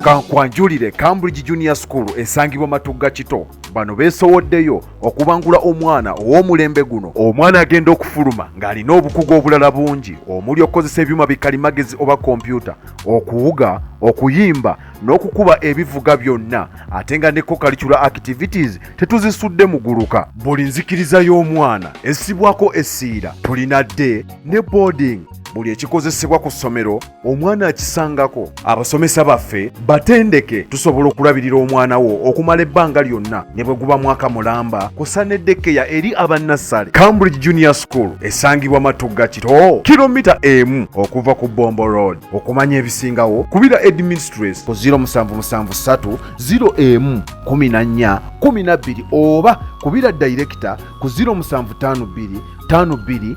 Kankwanjulire Cambridge Junior School esangibwa Matugga Kito bano beesowoddeyo okubangula omwana ow'omulembe guno. Omwana agenda okufuluma ng'alina obukugu obulala bungi omuli okukozesa ebyuma bikalimagezi oba kompyuta, okuwuga, okuyimba n'okukuba ebivuga byonna, ate nga ne co-curricular activities tetuzisudde muguluka. Buli nzikiriza y'omwana essibwako essiira, tulina day ne boarding. Buli ekikozesebwa ku ssomero omwana akisangako. Abasomesa baffe batendeke tusobola okulabirira omwana wo okumala ebbanga lyonna ne bwe guba mwaka mulamba kusa n'eddekeya eri abannassale. Cambridge Junior School esangibwa Matugga Kito, kilomita 1 okuva ku Bombo Road. Okumanya ebisingawo kubira Administrator ku 0773 01 14 12 oba kubira Director ku 0752 52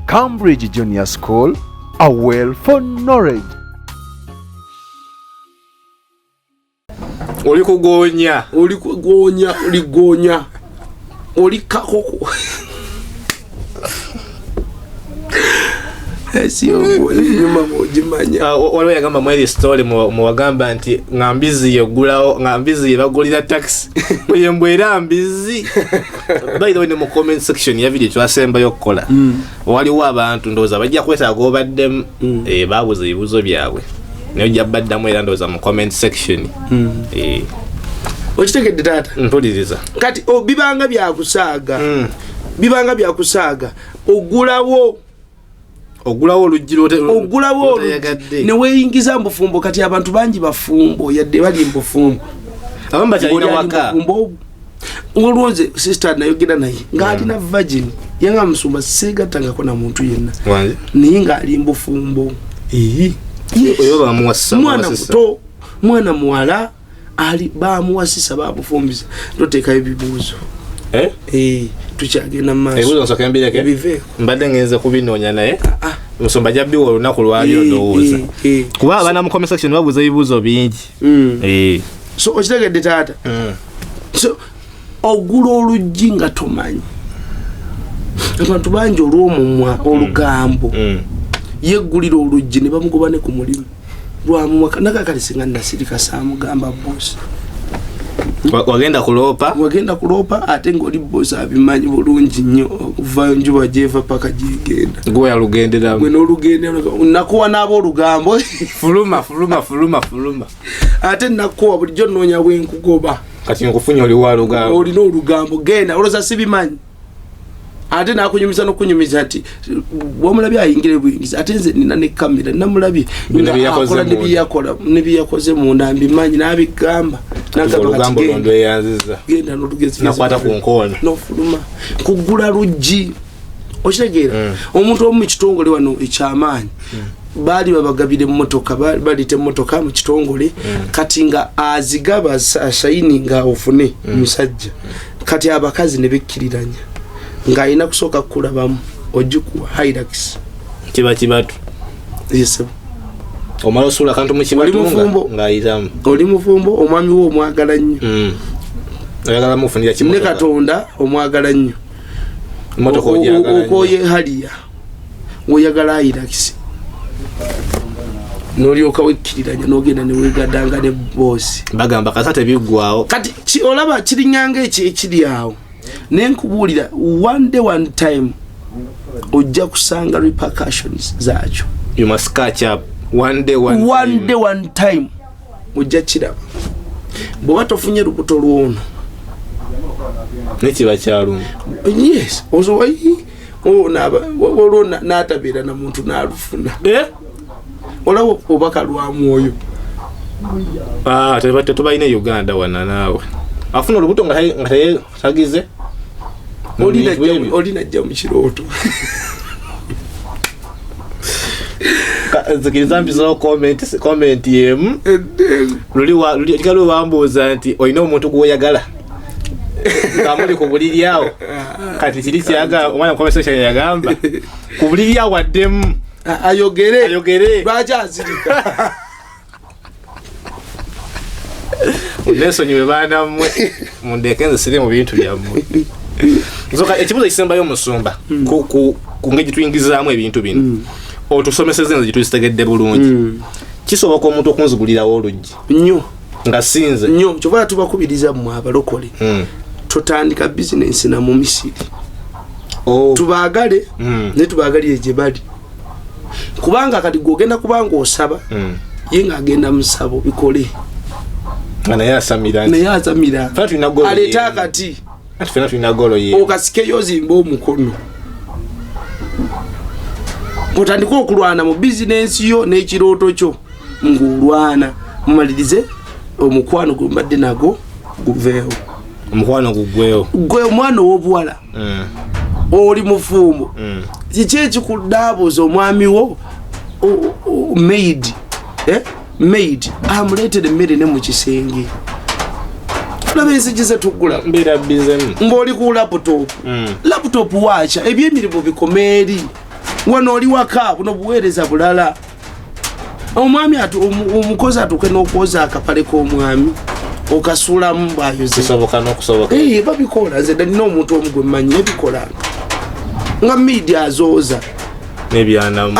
Cambridge Junior School, a well for knowledge. Olikugonya olikakoko nyuma mujimanya waliwo yagamba mweri story muwagamba nti ngambizi yegulawo ngambizi bagulira taxi oyembwera mbizi by the way mu comment section ya video twasemba yokola waliwo abantu ndoza bajja kwetaaga obadde babuza ebibuzo byabwe nayo baddamu era ndoza mu comment section okitegedde tata mpuliriza kati bibanga byakusaaga ogulawo olugiro ne weeyingiza mbufumbo. Kati abantu bangi bafumbo yadde bali mbufumbo abamba kyalina waka olwoze sister nayogera naye ng'alina virgin yanga musumba seegattangako na muntu yenna naye ng'ali mbufumbo. Mwana muwala ali bamuwasisa bamufumbisa toteekayo ebibuuzo tukyagenda mu maaso ebibuuzo nsooka mbireke mbadde ngenze kubinoonya naye musumba jabbiwa olunaku lwabyo ndowooza kuba abaana mu comment section babuuza ebibuuzo bingi. So okitegedde taata so ogula oluggi nga tomanyi abantu bangi olw'omumwa olugambo yeggulira oluggi ne bamugoba ne ku mulimu lwamumwaka nakakalisinga nasirika saamugamba bosi wagenda kuloopa ate ng'oli bosi abimanyi bulungi nnyo okuvayo njuba gyeva paka gyegenda gwe yalugenderamu gwe n'olugendera nakuwa n'aba olugambo fuluma ate nakuwa bulijjo nnoonya bwenkugoba kati nkufunye olina olugambo genda oloza sibimanyi ate nakunyumisa n'okunyumiza ati wamulabye ayingire buyingizi ate nze nina ne kamera namulabye nebyeyakoze munda mbimanyi n'abigamba genda n'olugezi nakwata ku nkoona n'ofuluma kugula luggi okitegeera omuntu omu mu kitongole wano ekyamaanyi baali babagabire emmotoka balita emmotoka mu kitongole kati nga azigaba ashayininga ofune omusajja kati abakazi ne bekkiriranya ng'alina kusooka kulabamu ojjukuwa Hilux kiba kibatu omala osula kantu mu kibatu ng'ayitamu oli mufumbo omwami wo omwagala nnyo oyagala mufunira ne Katonda omwagala nnyo emmotoka okoye haliya oyagala Hilux n'olyoka wekkiriranya n'ogenda ne weegaddanga ne boosi bagamba kasa tebiggwawo kati olaba kirinyanga ekiri awo nenkubuulira one time ojja kusanga repercussions zaakyo. You must catch up one time ojja kiraba bw'oba tofunye lubuto lwono nekiba kyaluma yes osobola olwo n'atabeera na muntu n'alufuna olaba obubaka lwa mwoyo tetubalina Uganda wana naawe afuna olubuto nga tagize olinajja mu kirooto nzikiriza mbizawo comment yemu luli wambuuza nti olina omuntu gwoyagala nga muli ku buliri awo kati kiri kyagala omwana mukomesesha yagamba ku buliri awo addemu ayogere lwaki azirika nesonyiwe baana mmwe mundeke nze siri mu bintu byammwe nzoka ekibuzo kisembayo omusumba ku ngeri tuyingizaamu ebintu bino otusomeseze nze gituzitegedde bulungi kisoboka omuntu okunzigulirawo oluggi nnyo nga sinze nnyo kyova tubakubiriza mmwe abalokole tutandika bizinensi na mu Misiri tubaagale ne tubaagalire gye bali kubanga kati gwogenda kubanga osaba ye ng'agenda musabo bikole naye asamira aleeta akati okasikeyo ozimba omukono otandika okulwana mu bizinensi yo n'ekirooto kyo ng'olwana mumalirize omukwano gwe mbadde nago guveewo omukwano gugwewo gwe omwana ow'obuwala oli mufumbo kiki ekikudaabuza omwami wo maid amuleetere emmere ne mu kisenge olaba enzigi ze tuggula ng'oli ku laputopu waaca ebyemirimu bikoma eri wano oli waka buno buweereza bulala omwami omukozi atuuke n'okwoza akapale k'omwami okasuulamu bwayoze babikola nze nalina omuntu omu gwe mmanyi nebikola nga midi azooza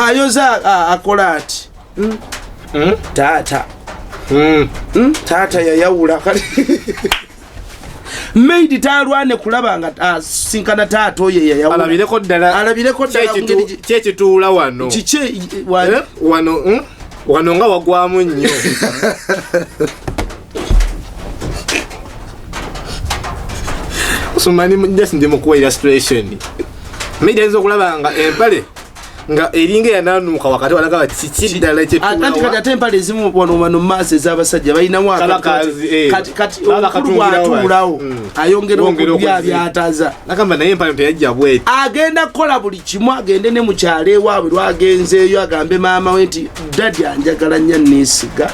ayoza akola ati taata yayawula maidi talwane kulaba nga asinkana taata oyo yayawula alabireko ddala kyekituula wano kiki wano nga wagwamu nnyo sumani just ndi mukuwa illustration maidi ayinza okulaba nga empale nga eringa yananuuka wakati walaga bati kiki ddala kati ate empale ezimu wano maaso ez'abasajja balinamu kati omukulu bw'atuulawo ayongera okubya byataza nagamba naye empale teyajja bweti agenda kukola buli kimu agende ne mukyalo ewaabwe lwagenzeeyo agambe maama we nti dadi anjagala nnyo neesiga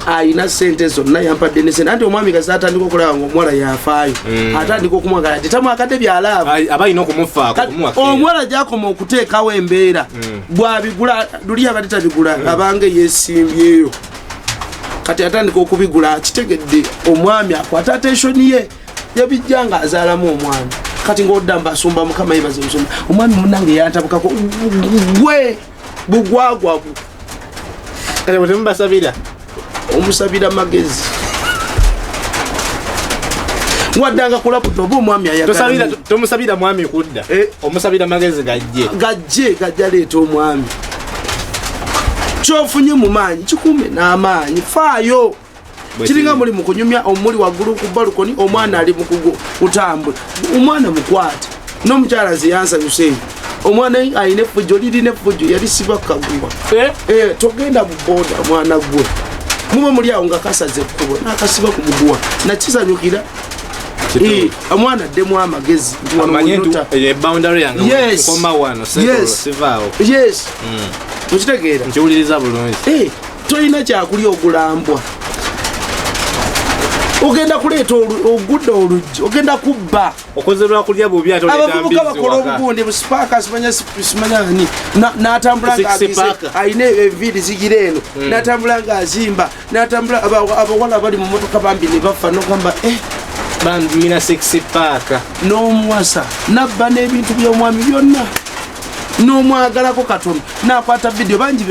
ayina sente zonna yampadde ne sente anti omwami kasi atandika okulaba ng'omuwala yafaayo atandika okumwagala ati tamwakadde byalaaba aba alina okumufaako omuwala gyakoma okuteekawo embeera bw'abigula luli abadde tabigula abange yeesimbyeyo kati atandika okubigula kitegedde omwami akwata attensioni ye yabijja nga azaalamu omwana kati ng'odda mbasumba mukama yebaze musumba omwami munnange yantabukako gwe bugwagwagu kati bwetemubasabira omusabira magezi waddanga ku laputopu omwami ayagala tomusabira mwami kudda omusabira magezi gajja leeta omwami kyofunye mu maanyi kikume n'amaanyi faayo kiringa muli mu kunyumya omuli waggulu ku balukoni omwana ali mu kutambula omwana mukwate n'omukyala ziyansanyuseeyo omwana ayina effujjo lirina effujjo yalisiba kaguwa togenda mu booda omwana gwe muba muli awo nga kasaze ekkubo n'akasiba ku muguwa nakisanyukira omwana addemu amagezi okitegeera nkiwuliriza bulungi tolina kyakulya ogulambwa ogenda kuleeta ogudda oluggi ogenda kubba okozerwa kulya bubi abavubuka bakola obugundi busipaaka simanyani n'atambula ng'ayina enviiri zigira eno n'atambula ng'azimba n'atambula abawala bali mu motoka bambi ne bafa nogamba bambina 6 paaka n'omuwasa nabba n'ebintu by'omwami byonna n'omwagalako katono n'akwata vidiyo bangi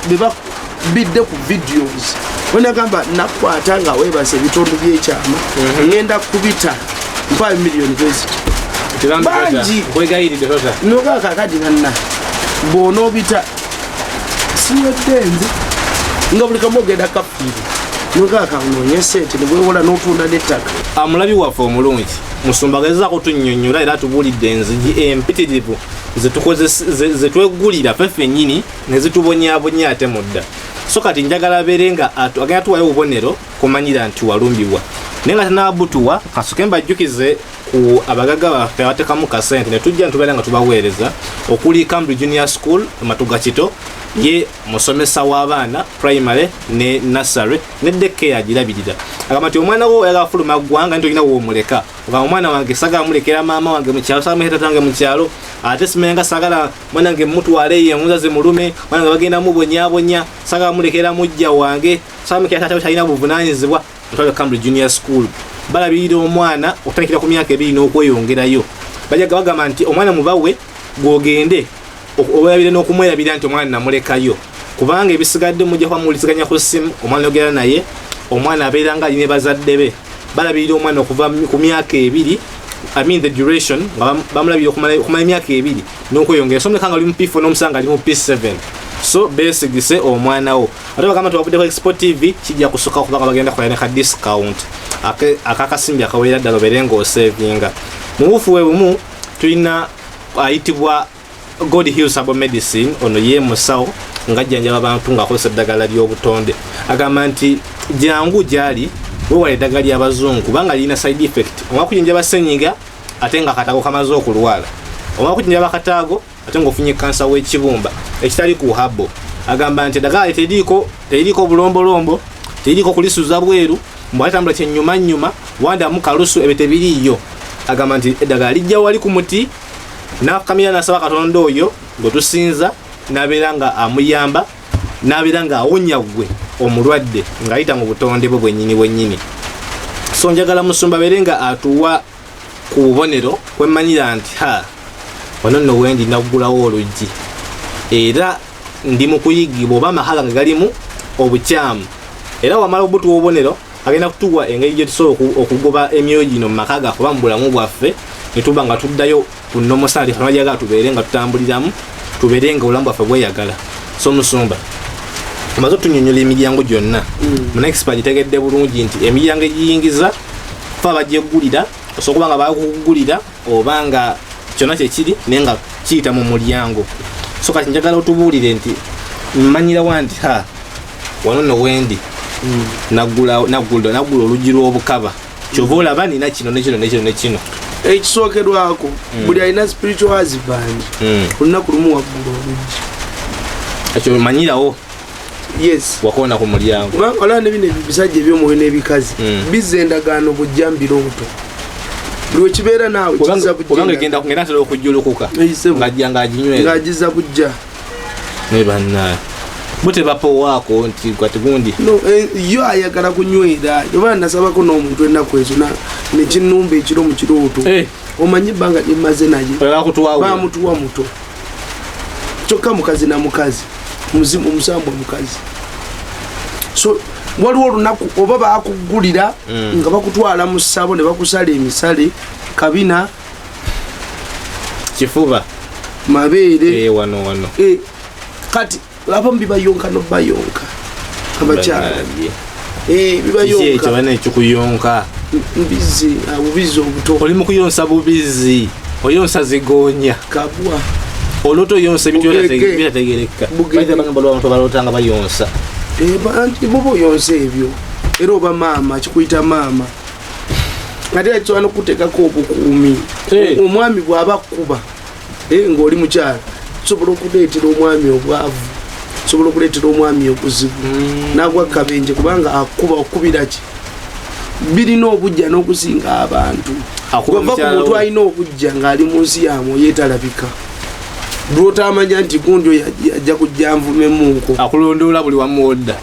bebabidde ku videos onagamba nakwata nga weebasa ebitundu by'ekyama ngenda kubita mpa miliyoni bangi nogakakadi nanna bw'onoobita siweddenze nga buli kamu ogenda kafiiri nogaka noonye sente nebwewola n'otunda n'ettaka amulabi waffe omulungi musumbagazza kutunnyonnyola era tubuulidde enzigi empitirivu zetwegulira ffeffe nnyini ne zitubonyaabonya ate mudda so kati njagala abeere nga agenda tuwayo obubonero kumanyira nti walumbibwa naye nga tanaabutuwa kasuke mbajjukize ku abagaga baffe abatekamu kasente ne tujja ntubeera nga tubaweereza okuli Cambridge Junior School Matuga Kito ye musomesa w'abaana primary ne nursery ne daycare agirabirira agamba nti omwana wo oyagala fuluma ggwanga nti olina woomuleka ogamba omwana wange sagala mulekera maama wange mu kyalo sagala mulekera tatange mu kyalo ate simanya nga sagala mwana wange mutwale ye muzaze mulume mwana wange bagenda mubonyaabonya sagala mulekera mujja wange sagala mulekera taata we talina buvunaanyizibwa ntwale Cambridge Junior School balabirira omwana okutandikira ku myaka 2 n'okweyongerayo bajja bagamba nti omwana mubawe gwogende obayabire n'okumwerabira nti omwana namulekayo kubanga ebisigadde mujja kwamuliziganya ku ssimu omwana yogera naye omwana abeera nga alina bazadde be balabirira omwana okuva ku myaka 2 I mean the duration nga bamulabira okumala emyaka 2 n'okweyongera so muleka nga ali mu P4 n'omusanga ali mu P7 so besigise omwana wo ate bagamba tubavudde ku Export TV kijja kusoka kubanga bagenda kukola ne ka discount akakasimbi akawerera ddala obeere ng'osevinga mu bufu we bumu tulina ayitibwa God Heals Herbal Medicine ono ye musawo ng'ajjanjaba abantu ng'akozesa eddagala ly'obutonde agamba nti jangu gyali wewala eddagala ly'abazungu kubanga lirina side effect omwakujjanjaba ssenyiga ate nga akataago kamaze okulwala omwakujjanjaba akataago ate ng'ofunye kansa w'ekibumba ekitali ku habo agamba nti eddagala teriko bulombolombo teriko kulisuza bweru mbwatambula kyennyuma wandamu kalusu ebyo tebiriiyo agamba nti eddagala lijja wali ku muti n'akamira n'asaba Katonda oyo gwe tusinza n'abeera nga amuyamba n'abeera nga awonya gwe omulwadde ng'ayita mu butonde bwe bwennyini so njagala musumba abeere nga atuwa ku bubonero kwemmanyira nti wano nno wendi naggulawo oluggi era ndi mu kuyigibwa oba amahala nga galimu obukyamu era wamala obutuwa obubonero agenda kutuwa engeri gye tusobola okugoba emyoyo gino mu maka gaffe oba mu bulamu bwaffe ne tuba nga tuddayo ku nnomo sali Katonda gyagala tubeere nga tutambuliramu tubeere nga obulamu bwaffe bweyagala so musumba tumaze otunyonnyola emiryango gyonna munexpa gitegedde bulungi nti emiryango egiyingiza fa bagyeggulira osobola kuba nga bakukugulira oba nga kyonna kyekiri naye nga kiyita mu mulyango so kati njagala otubuulire nti mmanyirawo nti wano nno wendi naggula oluggi lw'obukaba kyova olaba nina kino nekino ekisookerwako buli alina spiritual husband olunaku lumu waggula oluggi ekyo manyirawo yes wakona ku mulyango kubanga olaba ne bino ebisajja ebyomwoyo n'ebikazi bizza endagaano bujja mbirooto buli wekibeera naawe kubanga egenda atera okujjulukuka ng'agiza bujja naye bannaye mutebapowaako nti kati gundi yo ayagala kunywera oba nasabako n'omuntu ennaku ezo nekinumba ekiro mu kirooto omanyi ebbanga lyemmaze naye bamutuwa muto kyokka mukazi na mukazi muzimu omusambwa mukazi so waliwo olunaku oba bakugulira nga bakutwala mu ssabo ne bakusala emisale kabina kifuba mabeere wano kati abamu bibayonka nobayonka abakyala bibayonka bana ekikuyonka mbizi obubizi obuto oli mu kuyonsa bubizi oyonsa zigonya kabwa oloto oyonsa ebintu bitategereka bagamba lwabantu balotanga bayonsa boba oyonsa ebyo era oba maama kikuyita maama ate ekitwana okuteekako obukuumi omwami bw'aba akkuba ng'oli mukyala sobola okuleetera omwami obwavu sobola okuleetera omwami obuzibu nagwa kabenje kubanga akuba okubira ki birina obujja n'okusinga abantu bava ku muntu alina obujja ng'ali mu nsi yamwe yeetalabika lwotamanya nti gundi oyo ajja kujja nvume munko akulondoola buli wamwodda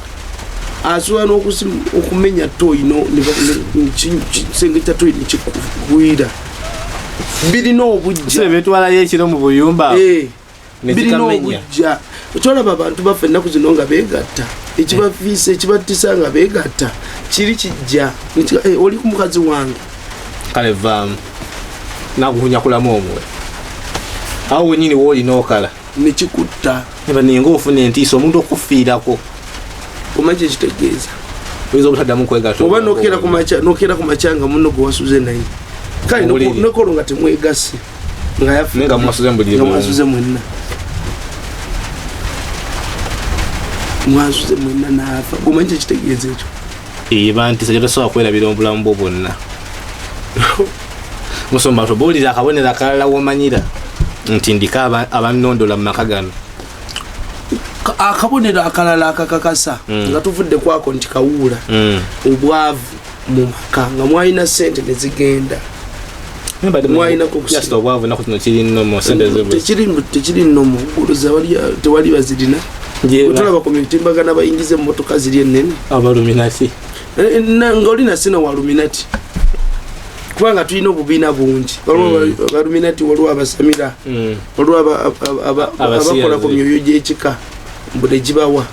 asobola okumenya toyino sengeta toyi nekikugwira birina obujja betwalayo ekiro mu buyumba birina obujja okyolaba abantu baffe ennaku zino nga beegatta ekibafiisa ekibatisa nga beegatta kiri kijja oli ku mukazi wange kale vaamu nakuhunyakulamu omwe awo wenyini woolina okala nekikutta ninga ofuna entiisa omuntu okufiirako omanyi ekitegeeza oyinza obutaddamu kwegata oba nokeera ku makya nga munno gwe wasuze naye kale nokolo nga temwegase nga mwasuze mwenna mwasuze mwenna naafa omanyi ekitegeeza ekyo bantisa gyetosobola kwerabira obulamu bwo bwonna musomba tobuulira akabonero akalala womanyira nti ndiko abanondola mu maka gano akabonero akalala akakakasa nga tuvudde kwako nti kawuula obwavu mu maka nga mwalina sente nezigenda tekiri nnomo tewali bazirina otulaba ku mitimbagana bayingiza emmotoka ziri ennene abaluminati nga olina sina waluminati kubanga tulina obubiina bungi waliwo abaluminati waliwo abasamira waliwo abakola ku myoyo gy'ekika mbule jibawa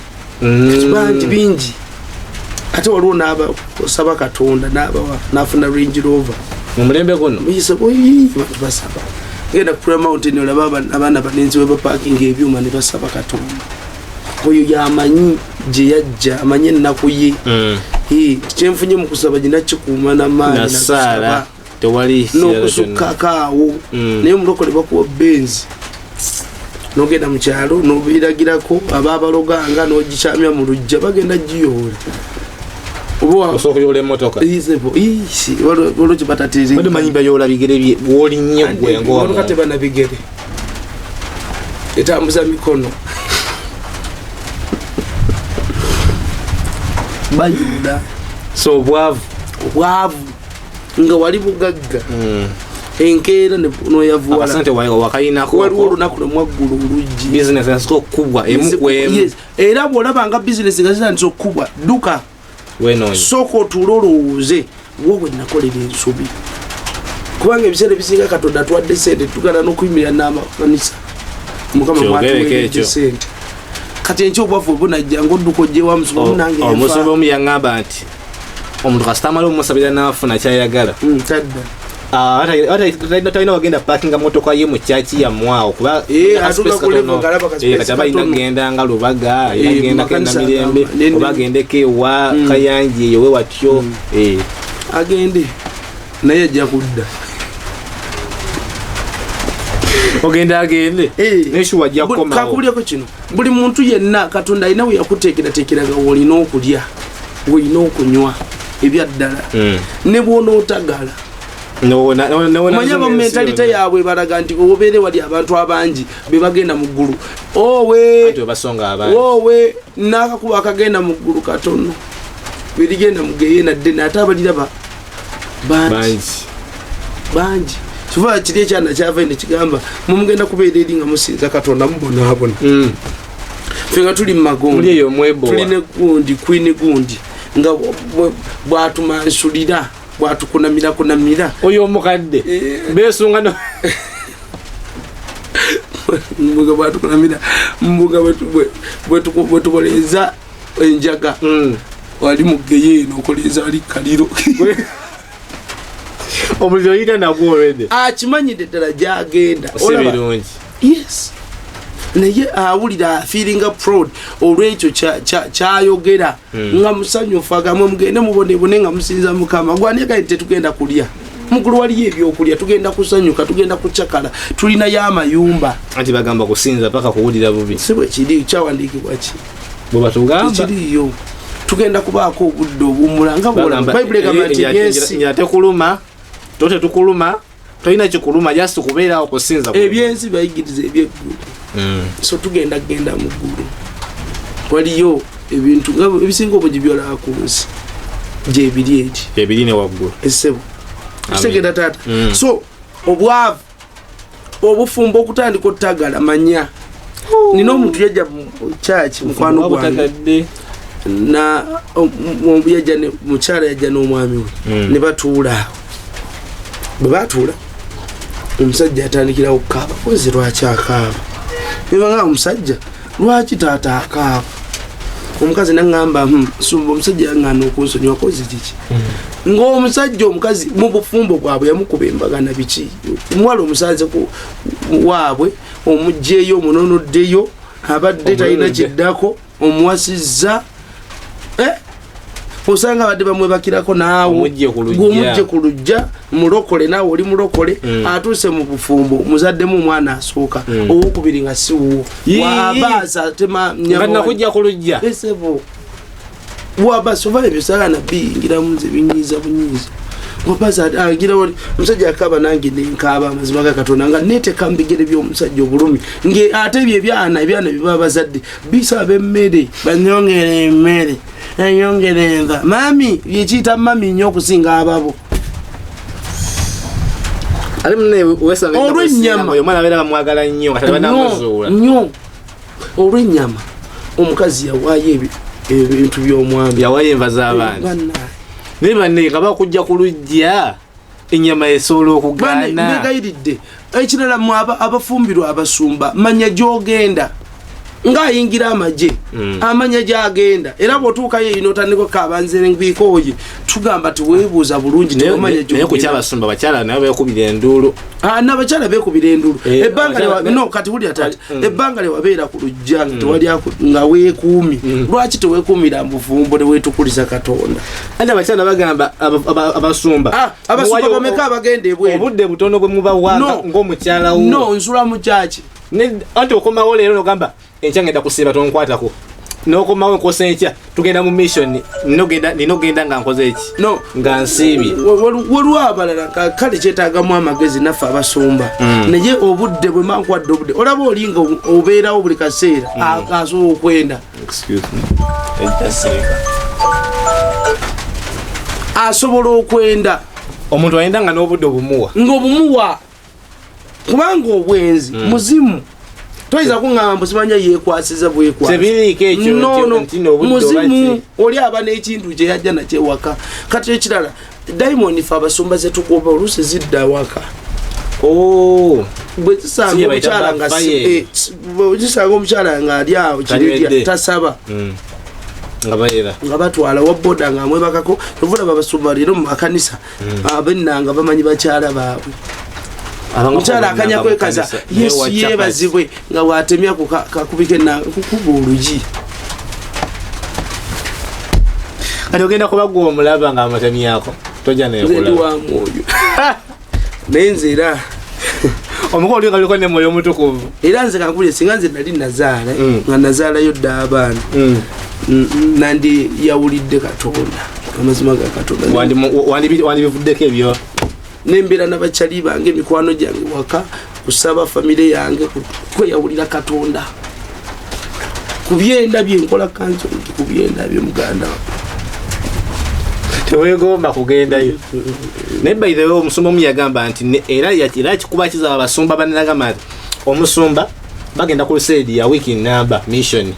bandi bingi ate waliwo n'aba osaba Katonda n'abawa n'afuna Range Rover mu mulembe guno muyise basaba genda ku Mountain olaba abaana banenzi we baparking ebyuma ne basaba Katonda oyo yamanyi gye yajja amanyi ennaku ye kyenfunye mu kusaba gina kikuuma n'amaanyi nasala tewali n'okusukkakaawo naye omulokole bakuwa benzi nogenda mu kyalo n'obiragirako abaabaloganga n'ogikyamya mu lujja bagenda giyoola osobola okuyoola emmotoka waliwo kibatateeze bade manyi bayoola bigere bye bw'olinnye ggwenga tebana bigere etambuza mikono bayoola so obwavu nga wali bugagga enkeera noyavuwala waliwo olunaku lwemwaggulu oluggi era bw'olaba nga bizinesi nga zitandisa okukubwa dduka sooka otuule olowooze wowe nakolera ensobi kubanga ebiseera ebisinga Katonda atwadde sente tugana n'okuyimirira n'amakanisa mukama mwatuweeredde sente kati enkya obwavu obunajja ngaodduka ojjewa musobomu nange omusobi omu yaŋŋamba nti omuntu kasita amala omusabira n'afuna kyayagala talina wagenda parkinga motoka ye mu kyaki yamwawo kuba kati aba alina genda nga Lubaga alina genda kenda Mirembe oba agendeko ewa Kayanji eyo we watyo agende naye ajja kudda ogenda agende neshu wajja kukomawo kakubulyako kino buli muntu yenna Katonda alina we yakuteekerateekeraga olina okulya olina okunywa ebyaddala ne bw'onootagala manya ba mentalite yaabwe balaga nti obeere wali abantu abangi be bagenda mu ggulu owe n'akakuba akagenda mu ggulu katono birigenda mugeyena ddene ate abaliraba bangi kiva kiri ekyana kyava ne kigamba mumugenda kubeera eri nga musinza Katonda mubonaabona ffe nga tuli mu magongo tuline Queen gundi nga bwatumansulira bwatukunamira oyo omukadde besunga no mbuga bwatukunamira mbuga bwetukoleza enjaga wali mugeye n'okoleza wali kaliro omuliro yita nagwo olwedde akimanyidde ddala gyagenda olabirungi yes naye awulira feelinga proud olwekyo kyayogera nga musanyufu agamwe mugende mubonebone nga musinza Mukama gwanekaye tetugenda kulya mugulu waliyo ebyokulya tugenda kusanyuka tugenda kucakala tulina y'amayumba anti bagamba kusinza paka kuwulira bubi si bwe kiri kyawandiikibwa ki bwe batugamba kiriyo tugenda kubaako obudde obuwummula nga Bayibuli egamba nti ebyensi tekuluma tote tukuluma tolina kikuluma just kubeerawo kusinza ebyensi bayigiriza ebyeggulu so tugenda genda mu ggulu waliyo ebintu ebisinga obungi byolaba ku nsi gyebiri eti ebiri ne waggulu essebo kitegenda taata so obwavu obufumbo okutandika ottagala manya nina omuntu yajja mu kyaki mukwano gwange na yajja mukyala yajja n'omwami we ne batuula awo bwe batuula omusajja yatandikirawo kukaaba kozi lwaki akaaba nebanga omusajja lwaki taata akaaba omukazi naŋŋamba sumba omusajja yaŋŋana okunsonyiwa kozi kiki ng'omusajja omukazi mu bufumbo bwabwe yamukuba embagana biki omuwala omusanze waabwe omugjeeyo omunonoddeyo abadde talina kiddako omuwasizza osanga abadde bamwebakirako naawe ng'omugje ku lujja mulokole naawe oli mulokole atuuse mu bufumbo muzaddemu omwana asooka owokubiri nga siwo wabaasa tema nakujja ku lujja esebo wabaasa oba ebyo saala nabbi ngiramu nze binyiiza bunyiiza wabaasa agira wali omusajja akaba nange nenkaaba amazima ga Katonda nga neeteka mu bigere by'omusajja obulumi ate ebyo ebyana bibaba bazadde bisaba emmere banyongere emmere enyongere enva mami byekiyita mami nnyo okusinga ababo olw'ennyama nnyo olw'ennyama omukazi yawaayo ebintu by'omwami yawaayo enva z'abaana naye banne nga bakujja ku lujja ennyama esobola okugaana mbegayiridde ekirala mu abafumbirwa abasumba manya gy'ogenda ng'ayingira amagye amanya gy'agenda era bw'otuukayo ino otandika kabanze bikoye tugamba tiweebuuza bulungi teomanya naye ku kyabasumba bakyala nabo beekubira enduulu n'abakyala beekubira enduulu ebbanga no kati wulira tata ebbanga lyewabeera ku lujja tewali nga weekuumi lwaki teweekuumira mbuvumbo ne weetukuliza Katonda ate abakyala bagamba abasumba abasumba bameka abagenda ebweru obudde butono bwe mubawanga ng'omukyala wo no nsula mu kyaki anti okomawo leero nogamba enkya ngenda kusiiba tonkwatako n'okomawo nkosa enkya tugenda mu mission ninogenda nga nkoze eki nga nsiibye waliwo abalala kale kyetaagamu amagezi naffe abasumba naye obudde bwe mankwadde obudde olaba oli nga obeerawo buli kaseera asobola okwenda asobola okwenda omuntu ayenda nga n'obudde obumuwa ng'obumuwa kubanga obwenzi muzimu toyinza kuŋŋamba mbusimanya yeekwasiza bwekwasebiriiko ekyo muzimu oli aba n'ekintu kye yajja nakyo ewaka kati ekirala diamond fe abasumba ze tukuba oluusi zidda waka bwe zisanga omukyala nga ali awo kirirya tasaba nga batwala wabboda nga amwebakako tuvula babasumba leero mu makanisa abennanga bamanyi bakyala baabwe mukyala akanya kwekaza yesu yeebazibwe nga bwatemya kakubika kukuba olugi kati ogenda kuba gwe omulaba nga amatemyako toja nekulwa mwoyo naye nze era omukolo oli kaliko ne mwoyo omutukuvu era nze kankubulire singa nze nali nazaala nga nazaalayo dda abaana nandi yawulidde Katonda amazima ga Katonda wandibivuddeko ebyo nembeera n'abakyali bange emikwano gyange waka kusaba famire yange kweyawulira Katonda ku byenda byenkola kanso ku byenda byemuganda tewegomba kugendayo naye bayirewo omusumba omu yagamba nti era kikuba kizaba abasumba banagamba nti omusumba bagenda ku lusaidi ya wiiki namba mission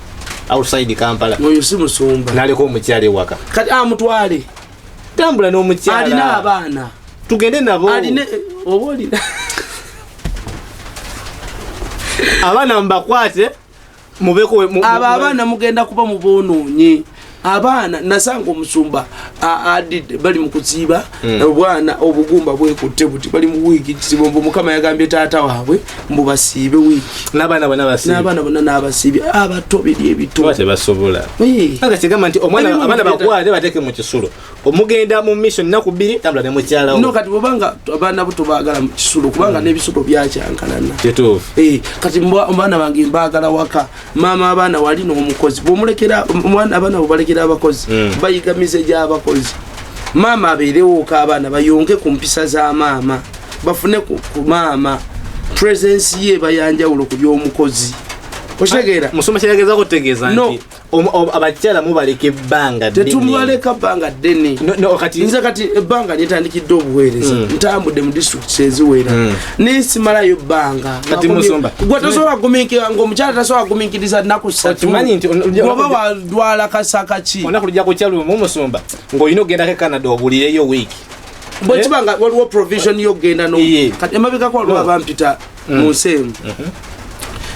outside Kampala oyo si musumba naleko omukyala ewaka kati amutwale tambula n'omukyala alina abaana tugende nabo oba olina abaana mubakwate mubeko abo abaana mugenda kuba muboonoonye abaana nasanga omusumba adidde bali mu kuziiba obwana obugumba bwekutte buti bali mu wiiki kizibu mbu mukama yagambye taata waabwe mbu basiibe wiiki n'abaana bonna n'abasiibye abato biri ebito tebasobola anga kigamba nti abaana bakwate bateeke mu kisulo omugenda mu mission naku bbiri tambula ne mukyalawo no kati bwobanga abaana bo tobaagala mu kisulo kubanga n'ebisulo byakyankalana kituufu kati abaana bange mbaagala waka maama abaana wali n'omukozi bwomulekera abaana bobalekera abakozi bayigamize gy'abakozi maama abeerewo ka abaana bayonge ku mpisa za maama bafune ku maama presence ye bayanjawulo ku by'omukozi okitegeera musoma kirageza kutegeeza nti abakyala mubaleka ebbanga ddene tetumubaleka bbanga ddene nze kati ebbanga lyetandikidde obuweereza ntambudde mu disitulikiti eziwera nesimalayo bbanga gwe tosobola kugumiikira ng'omukyala tasobola kugumiikiriza nnaku ssatu oba wadwala kasaka ki olunaku lujja kukyaluma omusumba ng'olina okugendako e Canada obulireyo wiiki bwekibanga waliwo provision yokugenda kati emabegako waliwo abampita mu nsi emu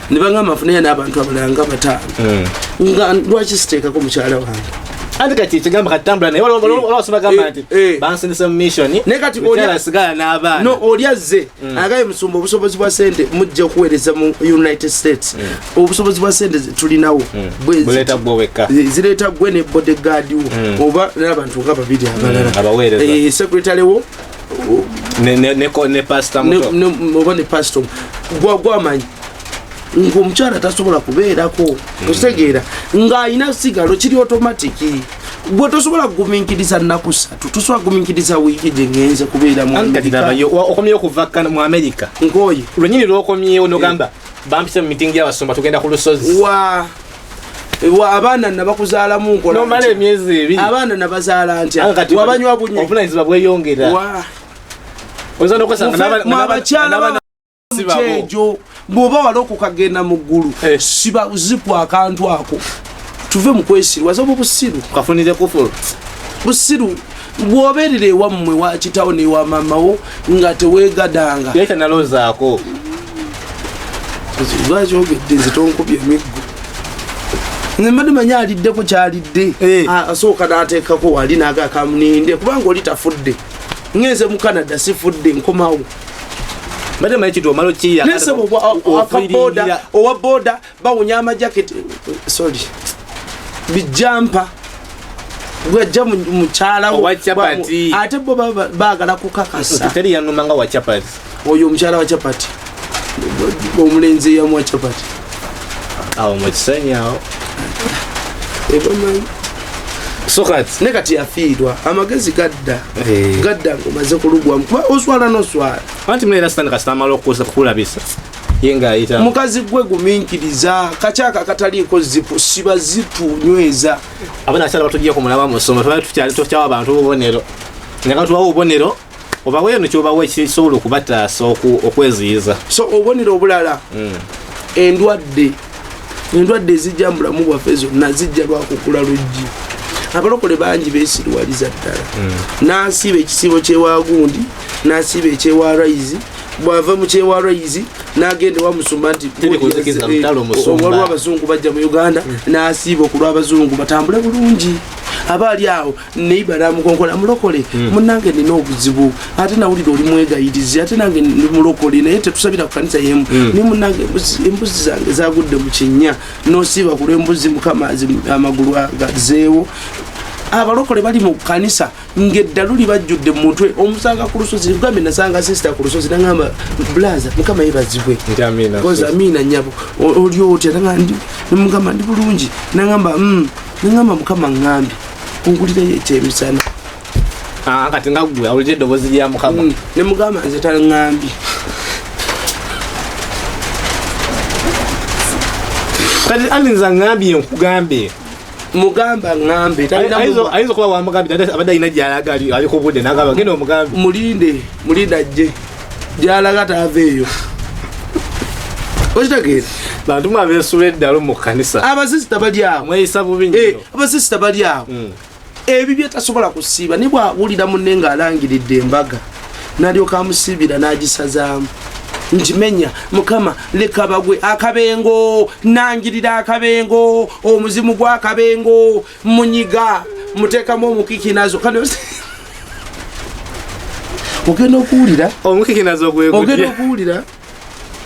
nibanga amafunayo n'abantu abalala nga bataano nga lwaki siteekako mukyala wange anti kati kigamba katambula naye olwasoma gamba nti bansindisa mu mission naye kati asigala n'abaana no oli azze agaye musumba obusobozi bwa sente mujja okuweereza mu United States obusobozi bwa sente tulinawo zireeta gwe ne bodyguard wo oba n'abantu nga babiri abalala secretary wo ne pastor muto oba ne pastor gwamanyi ng'omukyala tasobola kubeerako okitegeera ng'alina sigalo kiri automatiki gwe tosobola kugumiikiriza nnaku ssatu tosobola kugumiikiriza wiiki gye ngenze kubeera mu okomyewo okuva mu America nkooye lwenyini lwokomyewo nogamba bampisa mu mitingi y'abasumba tugenda ku lusozi abaana nabakuzaalamu nkonomala emyezi ebiri abaana nabazaala ntya wabanywa bunywa obuvunanyizibwa bweyongera abakyala kyejo bw'oba wali okukagenda mu ggulu siba zipu akantu ako tuve mu kwesirwaza oba busiru kafunire kufulu busiru bw'obeerera ewammwe wa kitawo newa mamawo nga teweegadanga yeka nalozaako lwaki ogedde nze tonkubye emiggo mbadde manya aliddeko kyalidde asooka n'ateekako wali n'agaaka muninde kubanga oli tafudde ngenze mu Canada sifudde nkomawo mbadde manyi kitu omalo kiya owa boda bawunya amajaketi sorry bijampa gwajja mukyalawo ate bo baagala kukakasa teri yanumanga wa chapati oyo omukyala wa chapati omulenzi yamu wa chapati awo mukisanyawo ebamanyi sokati ne kati yafiirwa amagezi gadda ngomaze kulugwamu kuba oswala noswala anti mulera sitani kasita amala okukosa kukulabisa yenga ayita mukazi gwe guminkiriza kakyaka kataliiko zipu siba zipu nyweza abana akyala batujja kumulaba musoma tukyawa abantu obubonero nga tubawa obubonero oba weno kyobawa ekisobola okubataasa okweziyiza so obubonero obulala endwadde ezijja mu bulamu bwaffe zonna zijja lwakugula luggi abalokole bangi beesirwaliza ddala n'asiiba ekisiibo kyewagundi n'asiiba ekyewa rayizi bwava mu kyewa rayizi n'agenda ewa musumba nti waliwo abazungu bajja mu Uganda n'asiiba okulw'abazungu batambule bulungi aba ali awo neiba namukonkola mulokole munnange nina obuzibu ate nawulira oli mwegayirizi ate nange ndi mulokole naye tetusabira ku kanisa yemu ni munnange embuzi zange zagudde mu kinnya n'osiiba ku lw'embuzi mukama amagulu agazeewo abalokole bali mu kanisa ng'eddalu libajjudde mu mutwe omusanga ku lusozi kugambe nasanga sister ku lusozi nangamba blaza mukama yebazibwe koza amina nyabo oli otya namugamba ndi bulungi nangamba mukama ngambi kungulira ekyemisana kati nga gwe awulira eddoboozi lya mukama ne mugamba nze taŋŋambi kati alinza ŋŋambye nkugambe mugamba ŋŋambe ayinza okuba wamugambye abadde alina gyalaga ali ku budde nagamba genda omugambe mulinde ajje gyalaga taava eyo okitegeera bantu mwabeesula eddalo mu kanisa abasisita bali awo mweyisa bubi nnyo abasisita bali awo ebyo byetasobola kusiiba ne bwawulira munne ng'alangiridde embaga n'alyoka amusiibira n'agisazaamu nkimenya mukama leka bagwe akabengo nangirira akabengo omuzimu gw'akabengo munyiga muteekamu omukikinazo kano ogenda okuwulira omukikinazo ogenda okuwulira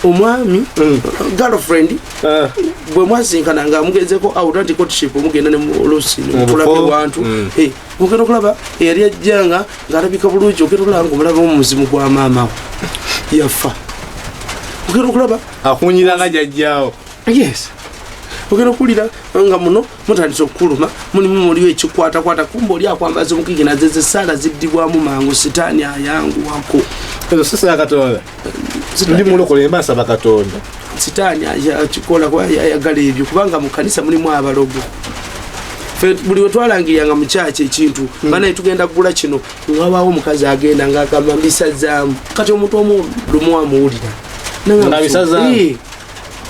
omwami girlfriend bwe mwasinkana nga mugezeko outlantic courtship mugenda ne mulusi mutulabe wantu ogenda okulaba eyali ajjanga ng'alabika bulungi ogenda okulaba ngaomulaba omuzimu gwa maama yafa ogenda okulaba akunyira nga jajjaawo yes ogenda okuwulira nga muno mutandise okukuluma muliwo ekikwatakwata kumba oli akwambaza omukikinazo esaala ziddibwamu mangu sitaani ayanguwako ezo sisa katonda ndi mulokole mbasaba katonda sitaani akikola ayagala ebyo kubanga mu kanisa mulimu abalogo buli wetwalangiriranga mu kyaki ekintu banaye tugenda kugula kino ngawaawo omukazi agenda ngaagamba mbisazaamu kati omuntu omulumu amuwulira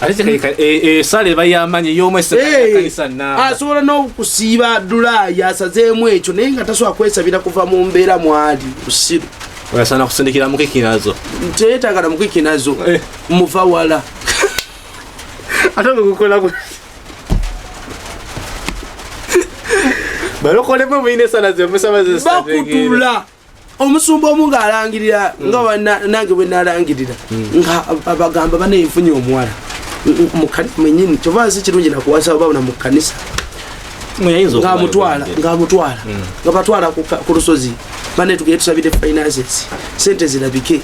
esala eba yamanyi ey'omwesekanisa asobola n'okusiiba dulaaya asazeemu ekyo naye nga tasobola kwesabira kuva mu mbeera mwali busiru oyasana kusindikira mukikinazo teyetagala mukikinazo muva wala ate gukukola balokolemu muyina esala bakutula omusumba omu ng'alangirira nga nange bwe nalangirira nga abagamba baneefunye omuwala mwenyini kyova si kirungi nakuwasa babona mu kanisa ng'amutwala nga batwala ku lusozi bane tugende tusabire finances sente zirabike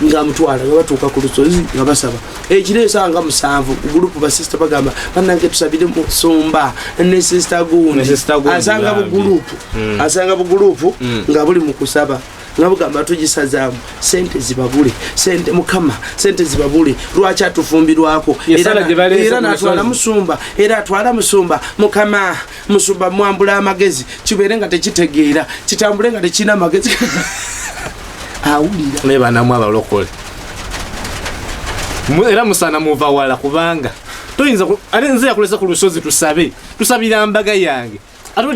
ng'amutwala nga batuuka ku lusozi nga basaba ekiro esanga 7 gurupu basista bagamba bannange tusabire musumba ne sister gundi asanga bugurupu nga buli mu kusaba ngabugamba tugisazaamu sente zibabule sente mukama sente zibabule lwaki atufumbirwako era natwala musumba era atwala musumba mukama musumba mwambula amagezi kibeere nga tekitegeera kitambule nga tekina amagezi awulira nebanamu abalokole era musana muva wala kubanga toyinza ate nze yakulesa ku lusozi tusabira mbaga yange ate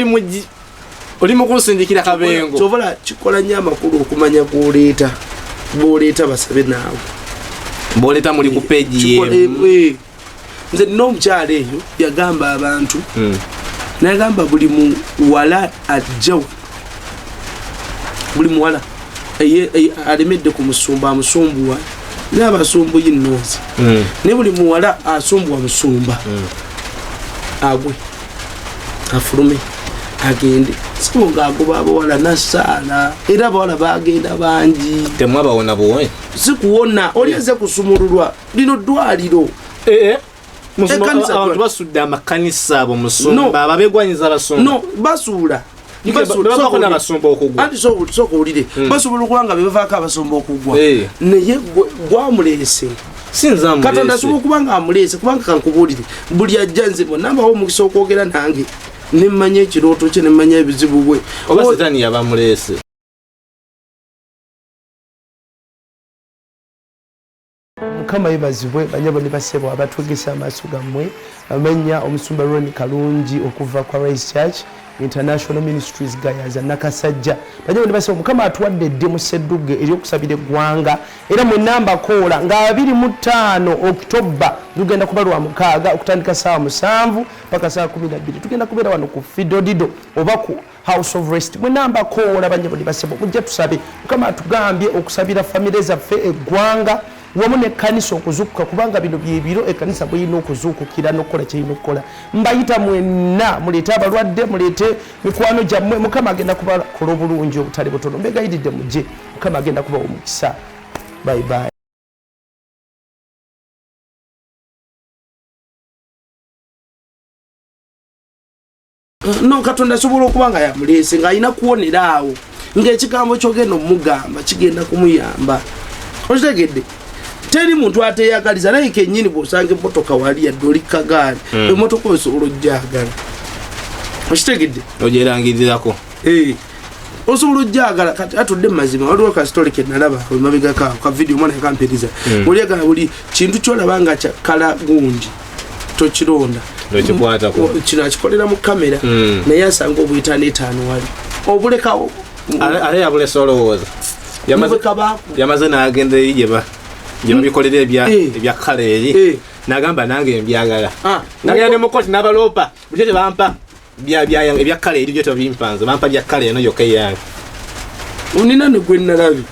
oli mukunsindikira kabengo kyobola kikola nnyo amakulu okumanya bw'oleeta basabe naawe bw'oleeta muli ku peegi yemu nze n'omukyala eyo yagamba abantu nagamba buli muwala ajja buli muwala alemedde ku musumba amusumbuwa n'abasumbu yinnoozi ne buli muwala asumbuwa musumba agwe afulume agende so ng'agoba abawala nasaala era abawala bagenda bangi temwabawona buwe sikuwona oliaze kusumululwa lino ddwaliro abantu basudde amakanisa abo musumba ababegwanyiza abasumba no basuula soka olire basobola okubanga bebafaako abasumba okugwa naye gwamuleese katonda asobola okubanga amuleese kubanga kankubuulire buli ajja nze bonambawo omukisa okwogera nange nemmanya ekirooto kye nemmanya ebizibu bwe oba sitaani yabamuleese mukama yebazibwe banyabo ne basebo abatwegesa amaaso gammwe amanya omusumba Ronnie Kalungi okuva kwa Rise Church International Ministries gayaza nakasajja banyabo ne basebo mukama atuwadde dde mu ssedduge eryokusabira eggwanga era mu namba koola nga 25 Oktoba tugenda kubalwa mukaaga okutandika saa 7 paka saa 12 tugenda kubeera wano ku Fidodido oba ku House of Rest mu namba koola banyabo ne basebo kujja tusabe mukama atugambye okusabira family zaffe eggwanga wamu n'ekkanisa okuzuukuka kubanga bino byebiro ekkanisa bweyina okuzuukukira n'okukola kyeyina okukola mbayita mwenna muleete abalwadde muleete mikwano gyammwe mukama agenda kubakola obulungi obutale butono mbegayiridde mujje mukama agenda kubawa omukisa bye. No katonda asobola okuba nga yamuleese ng'alina kuwonera awo ng'ekigambo kyogenda omugamba kigenda kumuyamba okitegedde teri muntu ateyagaliza naye kennyini bw'osanga emmotoka wali yadde oli kagaali emmotoka osobola ojjagala okitegedde ogyerangirirako osobola ojjagala kati atudde mu mazima waliwo kasitole ke nalaba emabega ka vidiyo omwana yakamperiza oliagala buli kintu kyolaba nga kala gundi tokironda kino akikolera mu kamera naye asanga obwitaano wali obulekawo ale yabulesa olowooza yamaze n'agenda eri gyebabikolera ebya kala eri n'agamba nange mbyagala nagenda ne mukoti n'abaloopa buli tebampa ebya kala eri byo tebimpanze bampa bya kala eno yokka eyange onina ne gwe nalabi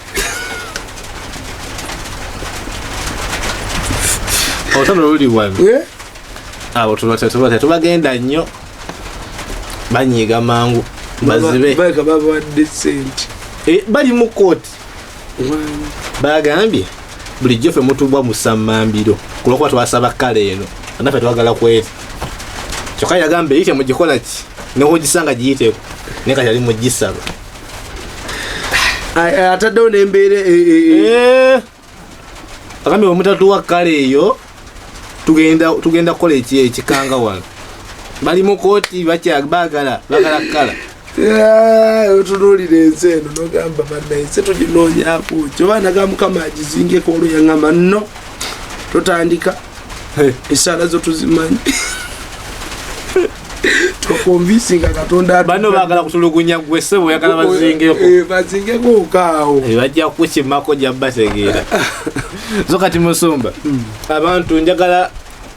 otono luli wano abo tubagenda nnyo banyiiga mangu bazibe babawadde sente bali mu kooti bagambye bulijjo ffe mutubwa musammambiro kulwokuba twasaba kala eno naffe twagala kweti kyokka yagamba eyite mugikola ki newogisanga giyiteko naye kati ali mugisaba ataddewo n'embeera agambye omutatuwa kala eyo tugenda kukola ekikanga wano bali mu kooti baagala kala otunuulira ensi eno nogamba bannaensi tuginoonyako kyobaana ga mukama agizingeko olwo yaŋŋamba nno totandika esaala zo tuzimanyi tokonvisinga katonda bano baagala kutulugunya gwe ssebo oyagala bazingeko okaawo bajja kukimako gyabategeera so kati musumba abantu njagala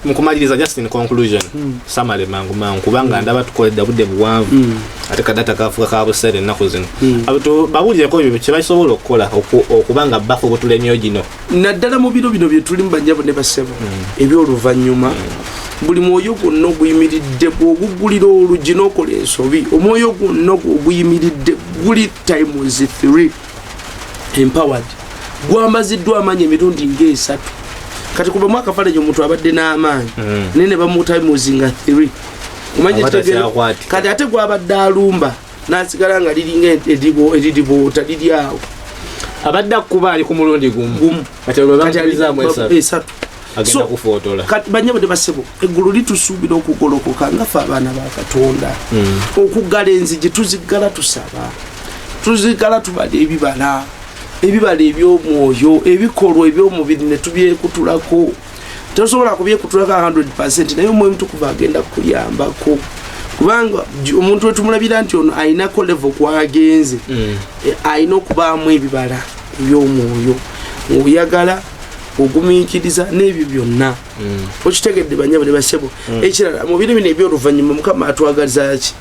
mukumaliriza just in conclusion summary mangu kubanga ndaba tukoledde budde buwanvu ate kadata kafuka ka busere ennaku zino abantu babuulireko ebyo kye basobola okukola okubanga bafu obutulemyo gino naddala mu biro bino bye tuli mu banyabo ne basebo ebyoluvannyuma buli mwoyo gwonna oguyimiridde bw'oguggulira oluggi n'okola ensobi omwoyo gwonna oguyimiridde guli times 3 empowered gwambaziddwa amaanyi emirundi ng'esatu kati kuba mwaka fale omuntu abadde n'amaanyi nene bamutayimuzinga 3 omanye kati ate gwabadde alumba n'asigala nga liringa eridiboota liri awo abadde akuba ali ku mulundi gumu kati bamutalizaamu esatu agenda kufootola kati banyabo ne basebo eggulu litusuubira okugolokoka nga ffe abaana ba Katonda okuggala enzigi tuzigala tusaba tuzigala tubala ebibala ebyomwoyo ebikolwa ebyomubiri ne tubyekutulako tosobola kubyekutulako 100% naye omwoyo mutukuvu agenda kuyambako kubanga omuntu wetumulabira nti ono ayinako level kwagenze ayina okubaamu ebibala ebyomwoyo oyagala ogumiikiriza n'ebyo byonna okitegedde banyabale basebo ekirala mu bino bino ebyoluvannyuma mukama atwagaliza ki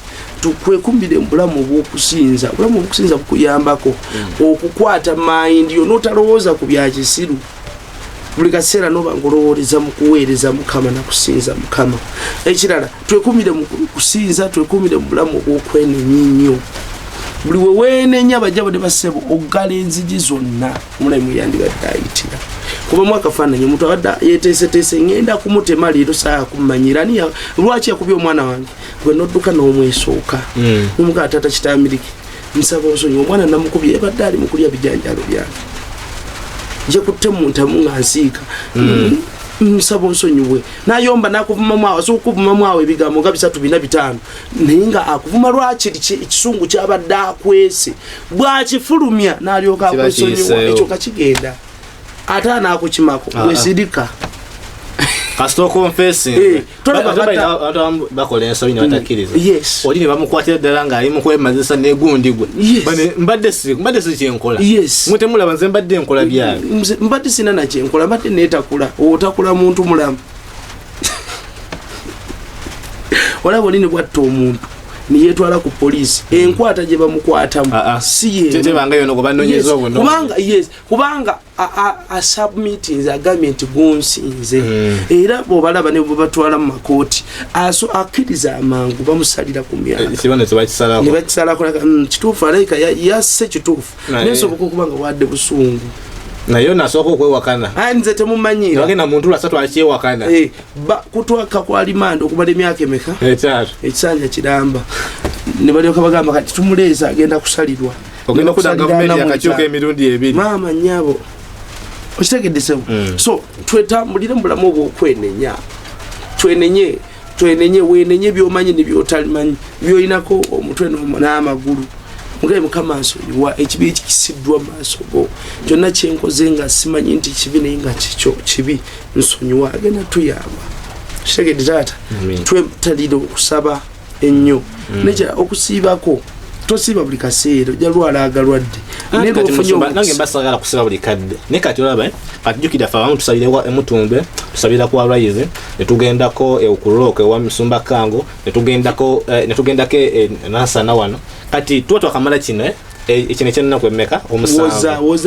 tukwekumbire mu bulamu obw'okusinza obulamu obw'okusinza bukuyambako okukwata mayindi yo n'otalowooza ku bya kisiru buli kaseera noba ngolowooleza mu kuweereza mukama na kusinza mukama ekirala twekumbire mu kusinza twekumbire mu bulamu obw'okwenenya nnyo buli weweenenya bajjabale basebo oggala enzigi zonna omulamu yandibadde ayitira kuba mwakafaananyi omuntu abadde yeteeseteese ngenda kumutema leero saa kumanyira niya lwaki yakubye omwana wange gwe nodduka n'omwesooka nomugaa tata kitamiriki nsaba nsonyi omwana namukubye yabadde ali mukulya bijanjalo byange je kutte muntamu nga nsiika nsaba nsonyiwe nayomba nakuvuma mwawe asokuvuma mwawe ebigambo nga 3-4-5 naye nga akuvuma lwaki ekisungu kyabadde akwese bwakifulumya n'alyoka akwesonyiwa ekyo kakigenda ate anaakukimako wesirika kasito confessing bakola ensobi ne batakkiriza oli ne bamukwatira ddala ng'ali mu kwemazisa n'egundi gwe mbadde si kyenkola mutemulaba nze mbadde enkola byange mbadde sina nakyenkola mbadde neetakula otakula muntu mulamu olaba oli ne bwatta omuntu niyetwala ku poliisi enkwata gye bamukwatamu si kubanga asubmitinze agambye nti gunsinze era bwobalaba ne bwebatwala mu makooti akkiriza amangu bamusalira ku myaka ne bakisalako kituufu alayika yasse kituufu nesoboka okuba nga wadde busungu naye nasooka okwewakana nze temumanyira wagenda muntu lasatu akyewakana kutwaka kwa limanda okumala emyaka emeka ekisanja kiramba ne balyoka bagamba kati tumuleeza agenda kusalirwa ogenda kuda gavumenti yakakyuka emirundi 2 maama nnyabo okitegeddesewo so twetambulire mu bulamu obw'okwenenya twenenye wenenye byomanyi nebyotalimanyi byolinako omutwe n'amagulu mugabe mukama nsonyiwa ekibi ekikisiddwa maaso go kyonna kyenkoze nga simanyi nti kibi naye nga kikyo kibi nsonyiwa agenda tuyamba kitegedde taata twetalire okusaba ennyo nekira okusiibako tosiiba buli kaseera ojja lwalaaga lwadde nange mbasagala kusiba buli kadde naye kati olaba kati jjukira ffe abamu tusabirewa emutumbe tusabira ku alwayizi netugendako okulooka ewa musumba kango netugendako nasana wano kati tuba twakamala kino ekino ekyennaku emmeka omusanvu.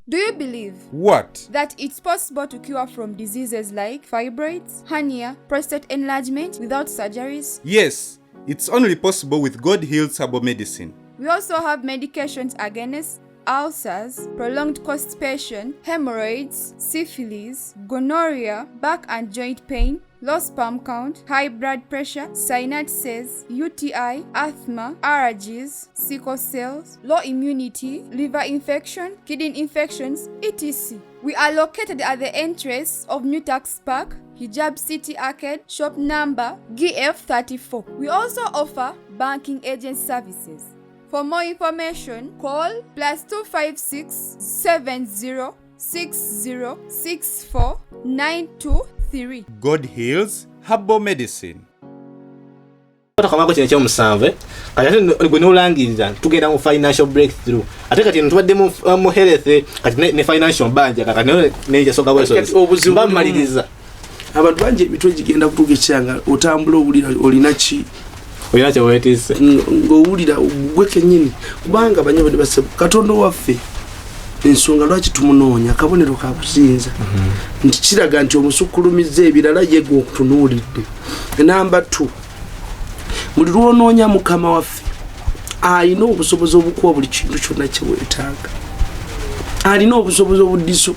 Do you believe What? that it's possible to cure from diseases like fibroids, hernia, prostate enlargement without surgeries? Yes, it's only possible with God Heals Herbal Medicine. We also have medications against ulcers, prolonged constipation, hemorrhoids, syphilis, gonorrhea, back and joint pain, low sperm count, high blood pressure, sinuses, UTI, asthma, allergies, sickle cells, low immunity, liver infection, kidney infections, etc. We are located at the entrance of New Tax Park, Hijab City Arcade, shop number GF34. We also offer banking agent services. For more information, call +256 70 60 64 923. God Heals Herbal Medicine. takamako kino ekyomusanvu kati ate gwe n'olangirira tugenda mu financial breakthrough ate kati tubadde mu health kati ne financial banja kati nejasoka bweso bamaliriza abantu bangi emitwe gigenda kutuuka ekyanga otambula owulira olina ki olina kyeweetiise ng'owulira gwe kennyini kubanga banyabade base katonda waffe ensonga lwaki tumunoonya akabonero kakusinza nti kiraga nti omusukkulumiza ebirala yegwe okutunuulidde. Namba 2 buli lwonoonya mukama waffe alina obusobozi obukuwa buli kintu kyonna kyeweetaaga, alina obusobozi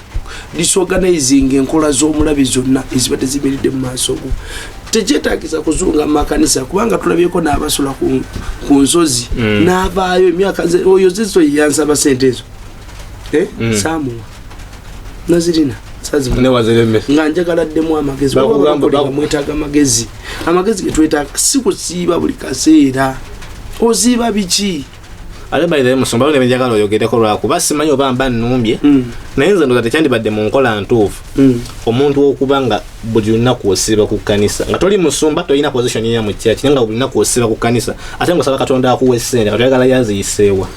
disorganizing enkola z'omulabi zonna ezibadde zimiridde mu maaso go. Tekyetaagisa kuzunga mu makanisa kubanga tulabyeko n'abasula ku nsozi n'avaayo emyaka oyo zizo yansaba sente ezo saamuwa nazirina nga njagaladdemu amagezi mwetaaga amagezi getwetaaga si kusiiba buli kaseera oziiba biki ale bayize musumba ne njagala oyogereko lwakuba simanyi oba mba nnumbye naye nze ndoza tekyandibadde mu nkola ntuufu omuntu okuba nga buli lunaku osiiba ku kkanisa nga toli musumba tolina position ya mu church nga buli lunaku osiiba ku kkanisa ate ng'osaba Katonda akuwa essente katayagala yaziyiseewa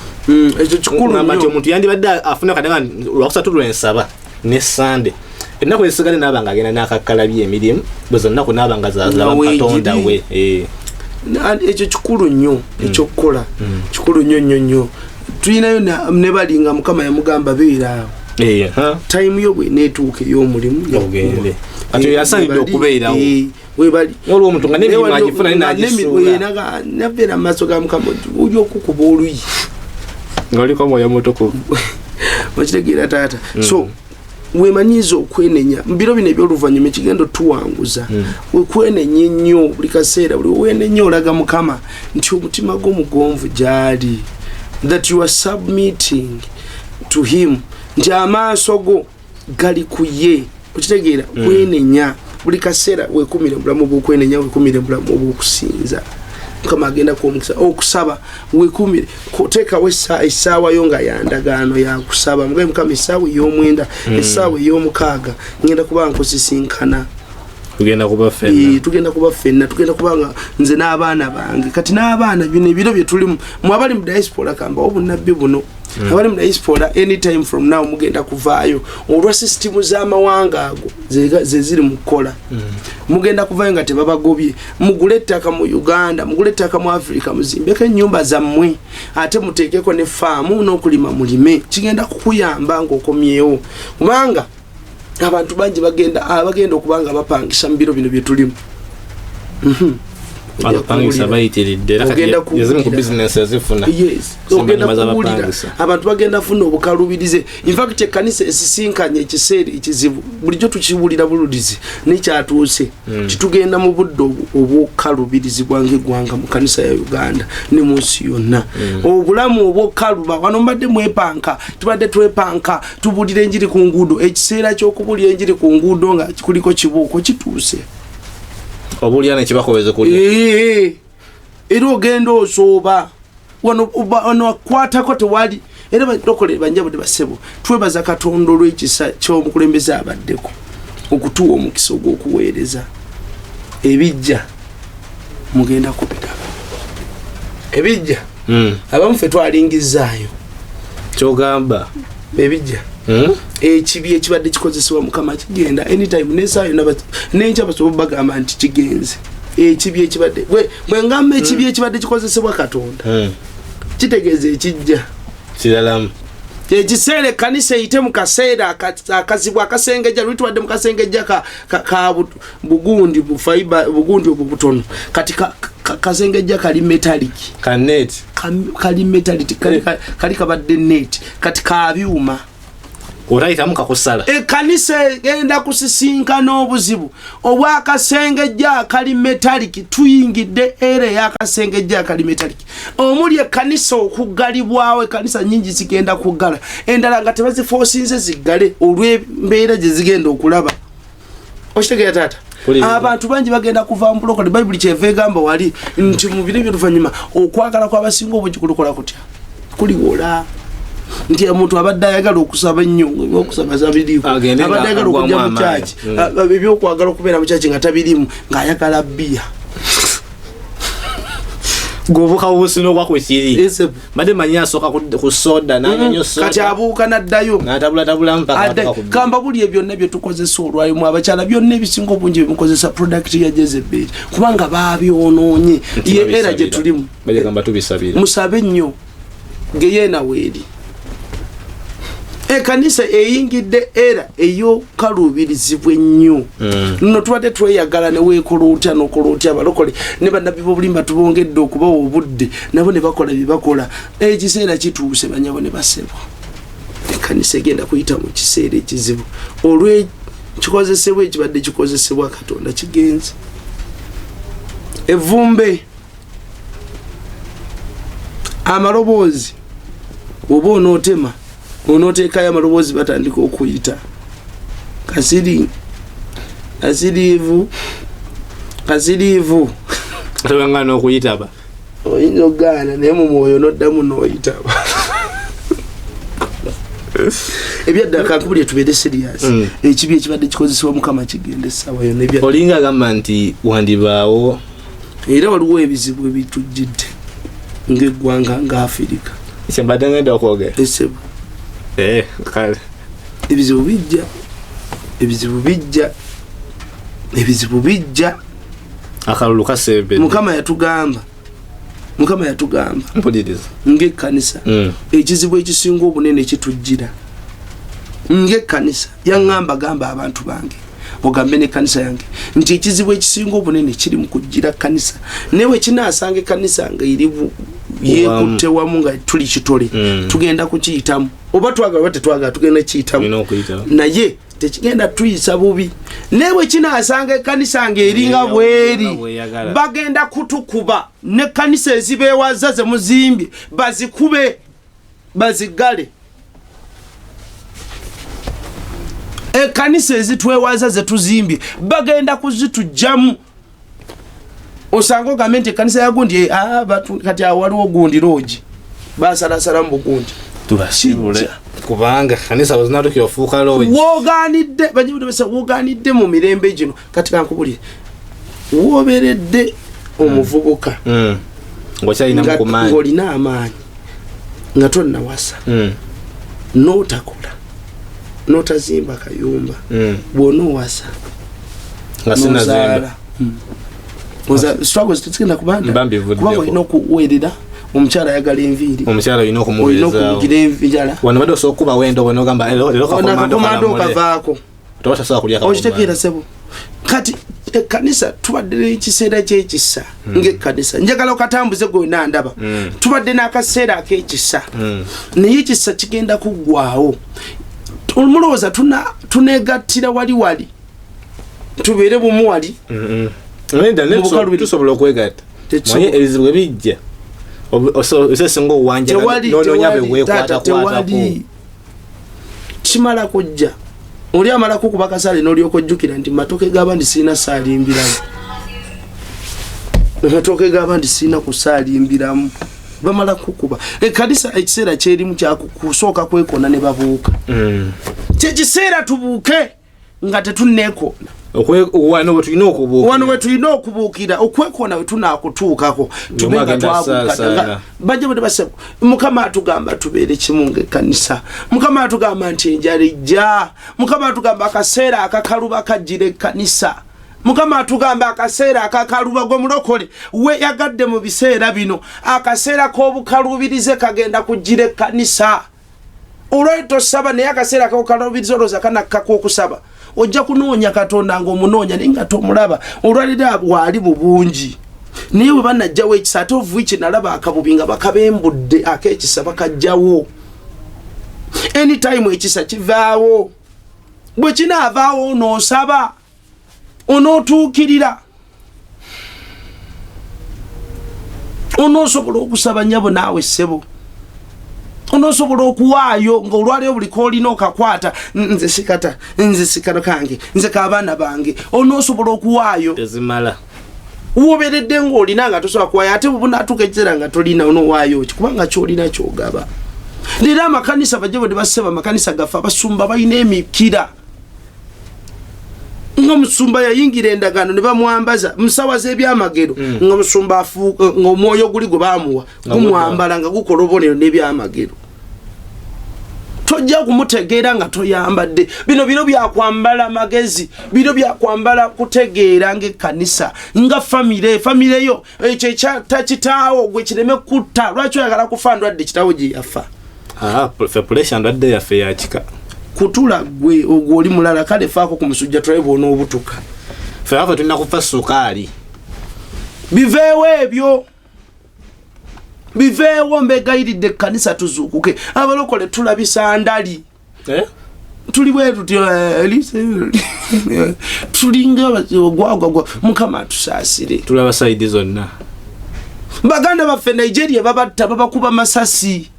ekyo kikulu nnyo nti omuntu yandibadde afuna kadanga lwakusatu lwensaba ne Sunday ennaku esigale n'abanga agenda n'akakalabya emirimu bwe zonna ku n'abanga zalaba Katonda we ekyo kikulu nnyo ekyokukola kikulu nnyo tulinayo ne balinga Mukama yamugamba beeraawo time yo bwe neetuuka ey'omulimu ogende ati yasalidde okubeerawo webali olwo omuntu nga n'emirimu agifuna n'agisuula nabeera mu maaso ga Mukama ojja okukuba oluyi ng'oliko mwoyo mutukuvu okitegeera taata so wemanyiza okwenenya mu biro bino ebyoluvannyuma ekigendo tuwanguza wekwenenya ennyo buli kaseera buli wenenya olaga Mukama nti omutima gw'omugonvu gyali that you are submitting to him nti amaaso go gali ku ye okitegeera kwenenya buli kaseera wekumire bulamu bw'okwenenya wekumire bulamu bw'okusinza Mukama agenda kuomukisa okusaba wekumire koteekawo essaawa yo nga yandagaano yakusaba mugabe Mukama essaawa ey'omwenda essaawa ey'omukaaga ngenda kuba nkusisinkana tugenda kuba ffenna tugenda kubanga nze n'abaana bange kati n'abaana bino ebiro bye tulimu mwabali mu diaspora kamba obunnabbi buno abali mu diaspora anytime from now mugenda kuvaayo olwa system z'amawanga ago ze ziri mu kukola mugenda kuvaayo nga tebabagobye mugule ettaka mu Uganda mugule ettaka mu Africa muzimbeko ennyumba zammwe ate muteekeko ne faamu n'okulima mulime kigenda kukuyamba ng'okomyewo kubanga abantu bangi bagenda okubanga bapangisa mu biro bino bye tulimu abapangisa bayitiridde yazimu ku business ezifuna abantu bagenda funa obukalubirize in fact ekkanisa esisinkanye ekiseera ekizibu bulijjo tukiwulira bululizi nekyatuuse kitugenda mu budde obwokalubirizibwa ng'eggwanga mu kanisa ya Uganda ne mu nsi yonna obulamu obwokaluba wano mbadde mwepanka tubadde twepanka tubulira enjiri ku nguudo ekiseera ky'okubulira enjiri ku nguudo nga kuliko kibuuko kituuse obulyana kibakobeze kulya era ogenda osooba wano akwatako tewali era balokole banjabo de basebo twebaza Katonda olw'ekisa ky'omukulembeze abaddeko okutuwa omukisa ogw'okuweereza ebijja mugenda kubiraba ebijja abamu ffe twalingizaayo kyogamba ebijja ekibi ekibadde kikozesebwa Mukama kigenda anytime nesaayo n'enkya basobola bagamba nti kigenze ekibi ekibadde bwe ngamba ekibi ekibadde kikozesebwa Katonda kitegeeza ekijja kiralamu ekiseera ekkanisa eyite mu kaseera akazibwa akasengejja lwitwadde mu kasengejja ka bugundi bufaiba bugundi obwo butono kati kasengejja kali metallic kali metallic kali kabadde net kati ka byuma orayitamu kakusala ekkanisa egenda kusisinkana obuzibu obwakasengejja kali metallic tuyingidde era y'akasengejja kali metallic omuli ekkanisa okuggalibwawo ekkanisa nnyingi zigenda kuggala endala nga tebazifoosinze ziggale olw'embeera gye zigenda okulaba okitegeera taata abantu bangi bagenda kuva mu bulokole bayibuli kyeva egamba wali nti mu biro by'oluvannyuma okwagala kw'abasinga obungi kulukola kutya kuliwola nti omuntu abadde ayagala okusaba ennyo okusaba zabiriiko abadde ayagala okujja mu kyaki ebyokwagala okubeera mu kyaki nga tabirimu ng'ayagala bbiya gobuka ubusino bwakwekiri bade manyi asooka ku soda n'anywa soda kati abuuka n'addayo n'atabula mpaka kamba buli ebyo byonna bye tukozesa olwalimu abakyala byonna ebisinga obungi bye mukozesa product ya Jezebel kubanga baabyonoonye ye era gye tulimu bagamba tubisabira musabe nnyo geyeena weeri ekkanisa eyingidde era ey'okaluubirizibwa ennyo nno tubadde tweyagala ne weekola otya n'okola otya abalokole ne bannabbi b'obulimba tubongedde okubawa obudde nabo ne bakola bye bakola ekiseera kituuse banyabo ne basebwa ekkanisa egenda kuyita mu kiseera ekizibu olw'ekikozesebwa ekibadde kikozesebwa Katonda kigenze evvumbe amaloboozi oba onootema onoteekayo amaloboozi batandika okuyita kasiriivu atobangana okuyitaba oyinza okugaana naye mu mwoyo noddamu n'oyitaba ebyadda kankubuli etubeere serious ekibi ekibadde kikozesebwa Mukama kigenda essaawa yonna olinga agamba nti wandibaawo era waliwo ebizibu ebitujjidde ng'eggwanga nga Afirika kyembadde ngenda okwogera esebo kale ebizibu bijja ebizibu bijja akalulu kasebe mukama yatugamba mpuliriza ng'ekkanisa ekizibu ekisinga obunene kitujjira ng'ekkanisa gamba abantu bange ogambe n'ekkanisa yange nti ekizibu ekisinga obunene kiri mu kujjira kkanisa newe kinaasanga ekkanisa nga eri yeekutte wamu nga tuli kitole tugenda kukiyitamu oba twagala oba tetwagala tugenda kiyitamu naye tekigenda tuyisa bubi newe kinaasanga ekkanisa nga eringa bweri bagenda kutukuba n'ekkanisa ezibeewaza ze muzimbye bazikube bazigale ekkanisa ezitwewaza ze tuzimbye bagenda kuzitujjamu osanga ogambe nti ekkanisa yagundi kati awaliwo gundi loogi basalasala mu bugundi tubasibule kubanga kanisa wazinatuki ofuuka loogi woganidde bajibudde woganidde mu mirembe gino kati kankubulire woberedde omuvubuka ng'olina amaanyi nga tonnawasa n'otakola n'otazimba kayumba bw'onoowasa n'ozaala struggles tetugenda kubanga olina okuweerera omukyala ayagala enviiri omukyala olina okumuweerezaawo enjala wano badde osobola okuba wenda obona ogamba kakomando okavaako tobasobola kulya okitegeera sebo kati ekkanisa tubadde n'ekiseera ky'ekisa ng'ekkanisa njagala okatambuze gonna ndaba tubadde n'akaseera ak'ekisa naye ekisa kigenda kuggwaawo omulowooza tuneegattira wali tubeere bumu wali tusobola okwegatta manye ebizibu bwe bijja osesinga owanjanonoonya bwekwatakwatakwo kimala kujja oli amala kukuba kasaale n'olyoka ojjukira nti matooke g'abandi sirina saalimbiramu amatooke g'abandi sirina kusaalimbiramu bamala kukuba ekkanisa ekiseera kyerimu kyakusooka kwekona ne babuuka kyekiseera tubuuke nga tetunneekona wano we tulina okubuukira okwekona we tunaakutuukako tubenga twabuuka bajja bwe basaba mukama atugamba tubeere kimu ng'ekkanisa mukama atugamba nti enjala ejja mukama atugamba akaseera akakaluba kajjira ekkanisa mukama atugamba akaseera akakaluba gwe mulokole we yagadde mu biseera bino akaseera k'obukalubirize kagenda kujjira ekkanisa olw'eto saba naye akaseera k'obukalubirize olowooza kanakka okusaba ojja kunoonya katonda ng'omunoonya naye nga tomulaba olwalira bwali mu bungi naye bwe banajjawo ekisa ate ovuyi kye nalaba akabubi nga bakabembudde ak'ekisa bakajjawo anytime ekisa kivaawo bwe kinaavaawo onoosaba onootuukirira onoosobola okusaba nnyabo naawe ssebo onoosobola okuwaayo ng'olwaliyo buli koolina okakwata nze sikata nze sikalo kange nze k'abaana bange onoosobola okuwaayo tezimala woberedde ng'olina nga tosobola kuwaayo ate bunaatuuka ekiseera nga tolina onoowaayo ki kubanga kyolina kyogaba leero amakanisa bajja bwe baseba amakanisa gaffe abasumba balina emikira nga musumba yayingira endagaano ne bamwambaza musawa z'ebyamagero nga musumba afuuka ng'omwoyo guli gwe baamuwa gumwambala nga gukola obubonero n'ebyamagero tojja kumutegeera nga toyambadde bino byakwambala magezi bino byakwambala kutegeera ng'ekkanisa nga famire yo ekyo ekyatakitaawo gwe kireme kutta lwaki oyagala kufa ndwadde kitaawo gye yafa fepulesia ndwadde yaffe yakika kutula gwe oli mulala kale faako ku musujja twebe onoobutuka ffe afa tulina kufa sukaali biveewo mbegayiridde ekkanisa tuzuukuke abalokole tulabisa ndali tuli bwe tutyo tulinga gwagwagwa mukama atusaasire tulaba sayidi zonna baganda baffe Nigeria babatta babakuba masasi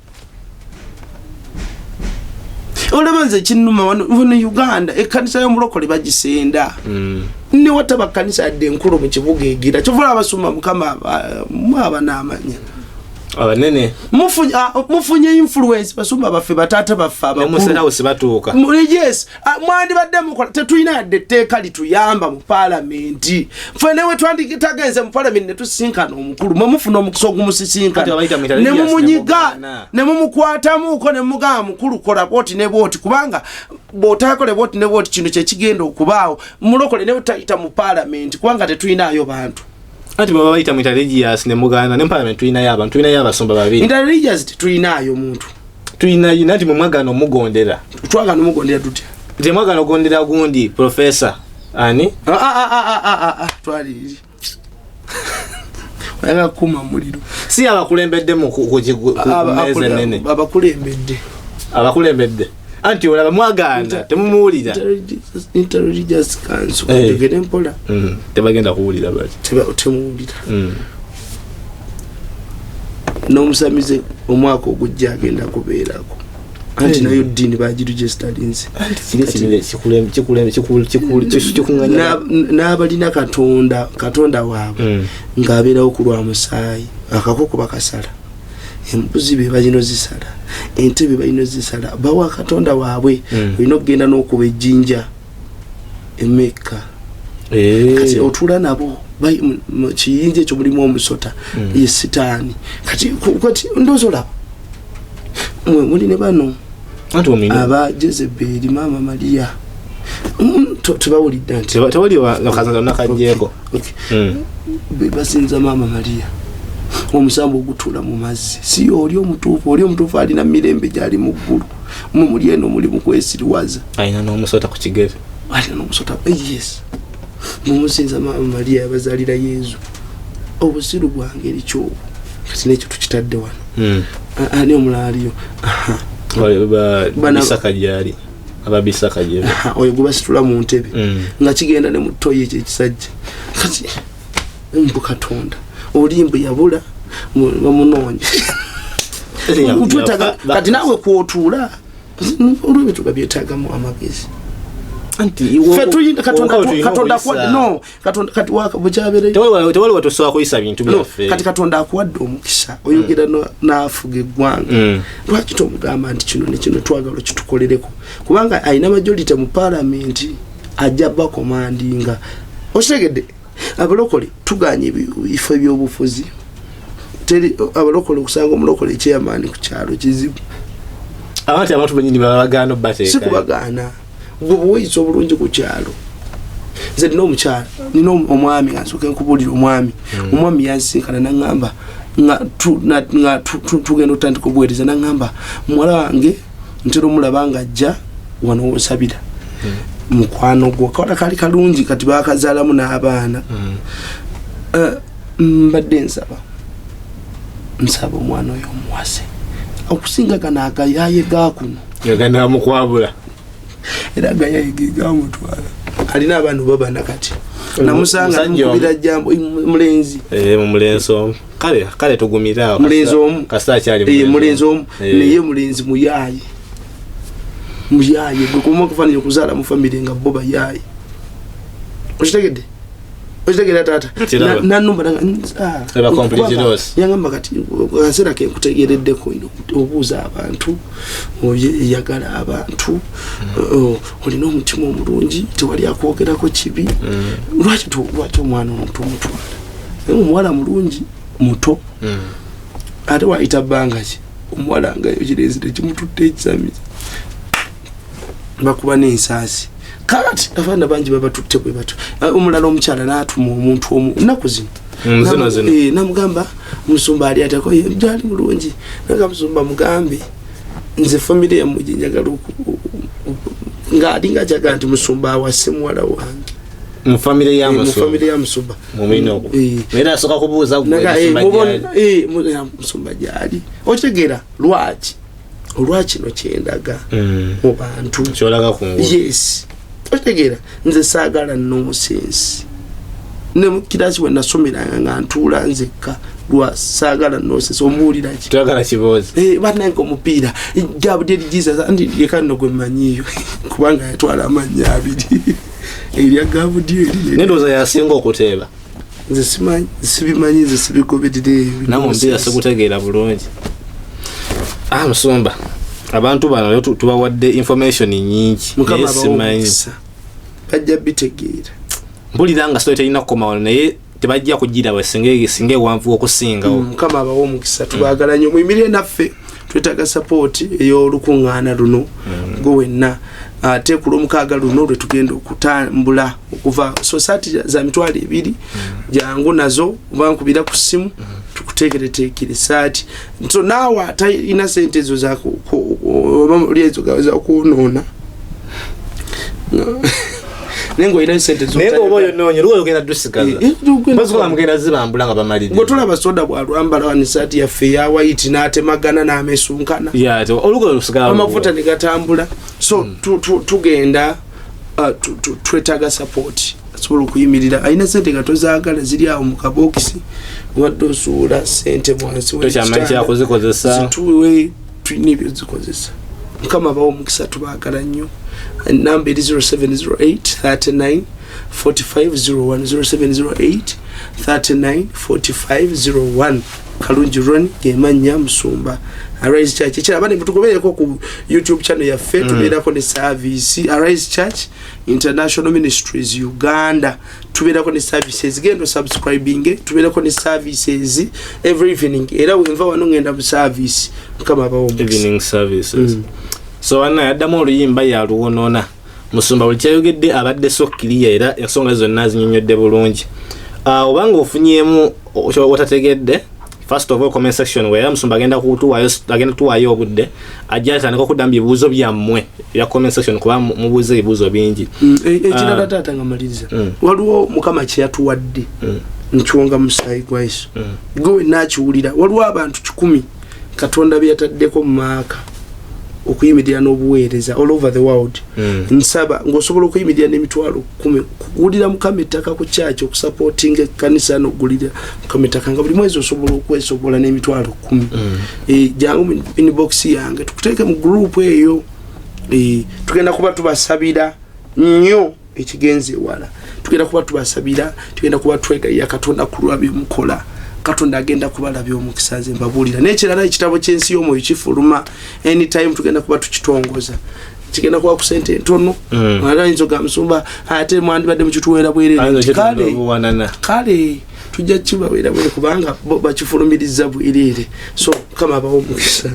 olemanze kinnuma wano Uganda ekkanisa y'omulokole bagisenda ne wataba kkanisa yadde enkulu mu kibuga egira kyovula abasumba mukama mwaba n'amanya abanene mufunye influence basumba baffe bataata baffe abamuserawo sibatuuka yes mwandibadde mukola tetulina yadde etteeka lituyamba mu paalamenti ffe newe twanditagenze mu paalamenti ne tusisinkana omukulu mwe mufuna omukisa ogumusisinkana ne mumunyiga ne mumukwatamuuko ne mugamba mukulu kola bwoti ne bwoti kubanga bw'otakole bwoti ne bwoti kino kyekigenda okubaawo mulokole ne butayita mu parliament kubanga tetulinayo bantu anti baba bayita mu interreligious ne muganda ne parliament tulinayo abantu tulinayo abasumba babiri interreligious tetulinayo muntu tulinayo nati mu mwagano mugondera twagano mugondera tutya nti mwagano gondera gundi professor ani twaliri wanga kuma muliro si abakulembedde mu kumeze nene abakulembedde anti olaba mwaganda temumuwulira interreligious council tegere mpola tebagenda kuwulira bati temuwulira n'omusamize omwaka ogujja agenda kubeerako anti nayo ddiini bagiregisterinze n'abalina katonda waabwe ng'abeerawo ku lwa musaayi akakoko bakasala embuzi be balina zisala ente be balina zisala bawa katonda waabwe olina okugenda n'okuba ejjinja emeka kati otuula nabo kiyinja ekyo mulimu omusota ye sitaani kati ndoozi olaba muli ne bano aba Jezebeli Maama Maria tebawulidde nti nakajjeeko basinza Maama Maria omusambo ogutuula mu mazzi si oli omutuufu alina mirembe gyali mu ggulu muli eno muli mu kwesiriwaza alina n'omusota ku kigere alina n'omusota yes mumusinza Maama Maria yabazaalira Yezu obusiru bwange erikyobo kati nekyo tukitadde wano ani omulaliyo bisaka gyali ababisaka gyali oyo gubasitula mu ntebe nga kigenda ne mutoyi ekyo ekisajja kati mbu katonda olimbu yabula bamunoonya kati naawe kwotuula olwebyo tugabyetaagamu amagezi tewali watusobola kuyisa bintu byaffe kati katonda akuwadde omukisa oyogera n'afuga eggwanga lwaki tomugamba nti kino ne kino twagala kitukolereko kubanga alina majority mu parliament ajja bakomandinga okitegedde abalokole tuganye ebifo ebyobufuzi teri abalokole okusanga omulokole ekyeyamaani ku kyalo kizibu abantu benyini babagaana bateeka si kubagaana bubuweiso obulungi ku kyalo nze nina omukyala nina omwami asooka nkubulira omwami yansinkana naŋŋamba nga tugenda otandika obuweereza naŋŋamba muwala wange ntera omulaba nga ajja wano wonsabira mukwano gwo kawala kali kalungi kati bakazaalamu n'abaana mbadde nsaba omwana oyo omuwase okusinga gano agayaye gakuno yaganamukwabula era gayayigigamutwala alina abantu babana kati namusanga mukubira jambo mulenzi mulenzi omu kale tugumirawo mulenzi omu mulenzi omu naye mulenzi muyaye gwekuma kufanire okuzaala mu famire nga bo bayaye okitegedde taata nanumba yangamba kati kaseera kenkutegereddeko obuuza abantu oyagala abantu olina omutima omulungi tewali akwogerako kibi lwaki omwana omuto omutwala omuwala mulungi muto ate wayita bbanga ki omuwala ngayo kirenzire kimututte ekisamiza bakuba n'ensaasi kati abaana bangi babatutte bwe bato omulala omukyala n'atuma omuntu omu nnaku zino namugamba musumba ali atako gyali mulungi naga musumba mugambe nze famire yammwe gye njagala ng'alinga jaga nti musumba awase muwala wange mu famire ya musumba era asooka kubuuza musumba gyali okitegeera lwaki olwakino kyendaga mu bantu kyolaga kungulu yes otegeera nze saagala nonsense ne mukirasi we nasomeranga nga ntuula nzekka lwa saagala nonsense omuwulira ki twagala kiboozi bannange omupiira jabuderi jesus andi yekanno gwe mmanyiyo kubanga yatwala amannya abiri erya gabudyeri nedooza yasinga okuteeba nze simanyi sibimanyi nze sibigoberere namumpira sikutegeera bulungi musumba abantu bano tubawadde information nyingi naye simanyi bajja bitegeera mpulira nga story terina kukoma wano naye tebajja kugira singa ewanvu okusingawo mukama abawo omukisa tubaagala nnyo muyimirire naffe twetaaga support ey'olukuŋŋaana luno gwe wenna ate ku lwomukaaga luno lwe tugenda okutambula okuva society za mitwalo 2 jangu nazo oba nkubira ku ssimu tukuteekereteekere saati so naawe atalina sente ezo za kwonoona nengo ina sente zo nengo boyo nonye lugo genda dusikaza bazuka mugenda zibambula nga bamalidi ngotula basoda bwalwambala wani saati ya feya white natemagana n'amesunkana to olugo lusika amafuta negatambula so tugenda twetaaga support asobola okuyimirira ayina sente gatozaagala ziri awo mu kabokisi wadde osuula sente mwansi wekyamanyi kyakuzikozesa zituwe twinibyo zikozesa mukama bawo mukisa tubaagala nnyo number is 0708 39 4501 0708 39 4501 Kalungi Ron Gemanya Musumba Arise Church ekira abane tugobereko ku YouTube channel ya Fetu tuberako ne service Arise Church International Ministries Uganda tuberako ne services gendo subscribing tuberako ne services every evening era wenva wano ngenda mu service kama abawo evening services so ana yaddamu oluyimba yaluwonona Musumba buli kyayogedde abadde sokkiriya era ensonga zonna zinnyonnyodde bulungi obanga ofunyemu otategedde first of all comment section where Musumba agenda tuwayo obudde ajja atandika okuddamu ebibuuzo byammwe ya comment section kuba mubuuze ebibuuzo bingi ekirala taata nga maliriza waliwo mukama kye yatuwadde nkiwonga musaayi gwa Yesu gwe nakiwulira waliwo abantu 10 Katonda bye yataddeko mu maaka okuyimirira n'obuweereza all over the world nsaba ng'osobola okuyimirira n'emitwalo 10 kugulira mukama ettaka ku church okusupporting ekkanisa n'okugulira mukama ettaka nga buli mwezi osobola okwesobola n'emitwalo 10 jangu inbox yange tukuteeke mu group eyo tugenda kuba tubasabira nnyo ekigenze wala tugenda kuba tubasabira tugenda kuba twegayira Katonda ku lwabyo mukola Katonda agenda kubalabya omukisaze mbabulira n'ekirala ekitabo ky'ensi y'omwoyo kifuluma anytime tugenda kuba tukitongoza kigenda kuba ku sente ntono ayinza ga Musumba ate mwandibadde mukituweera bwerere kale tujja kibaweera bwerere kubanga bakifulumiriza bwerere so kama abawo omukisa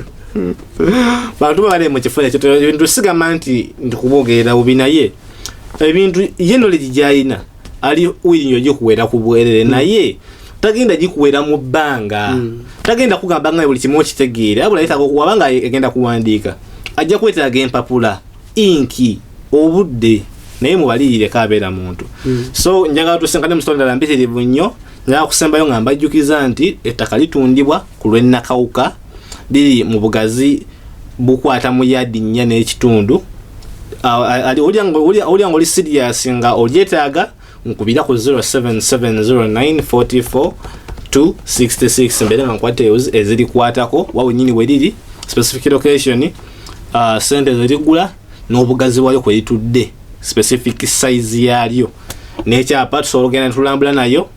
bantu bale mu kifo ekyo ebintu sigamba nti ndikubogerera ubinaye ebintu yeno lijayina ali wirinyo gikuweera ku bwerere naye tagenda jikuwera mu bbanga tagenda kugamba nga buli kimu okitegeere abula yita wabanga agenda kuwandiika ajja kwetaaga empapula inki obudde naye mubalirire kabeera muntu so njagala tusenkane musitondera mpitirivu nnyo njagala kusembayo nga mbajjukiza nti ettaka litundibwa ku lw'ennakawuka liri mu bugazi bukwata mu yadi 4 n'ekitundu olya ng'oli serious nga olyetaaga nkubira ku 0770944266 mbere nga nkwate eziri kwatako wawe nyini weliri specific location sente zirigula n'obugazi bwayo kwe litudde specific size yalyo n'ekyapa tusobola ogenda tulambula nayo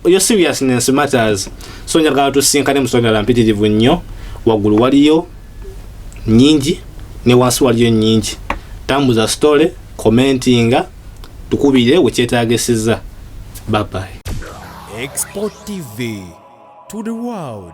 yo seriousness matters so njagala tusinkane musonera mpitirivu nnyo waggulu waliyo nyingi ne wansi waliyo nyingi tambuza story commentinga tukubire wekyetaagisiza bye bye Export TV to the world.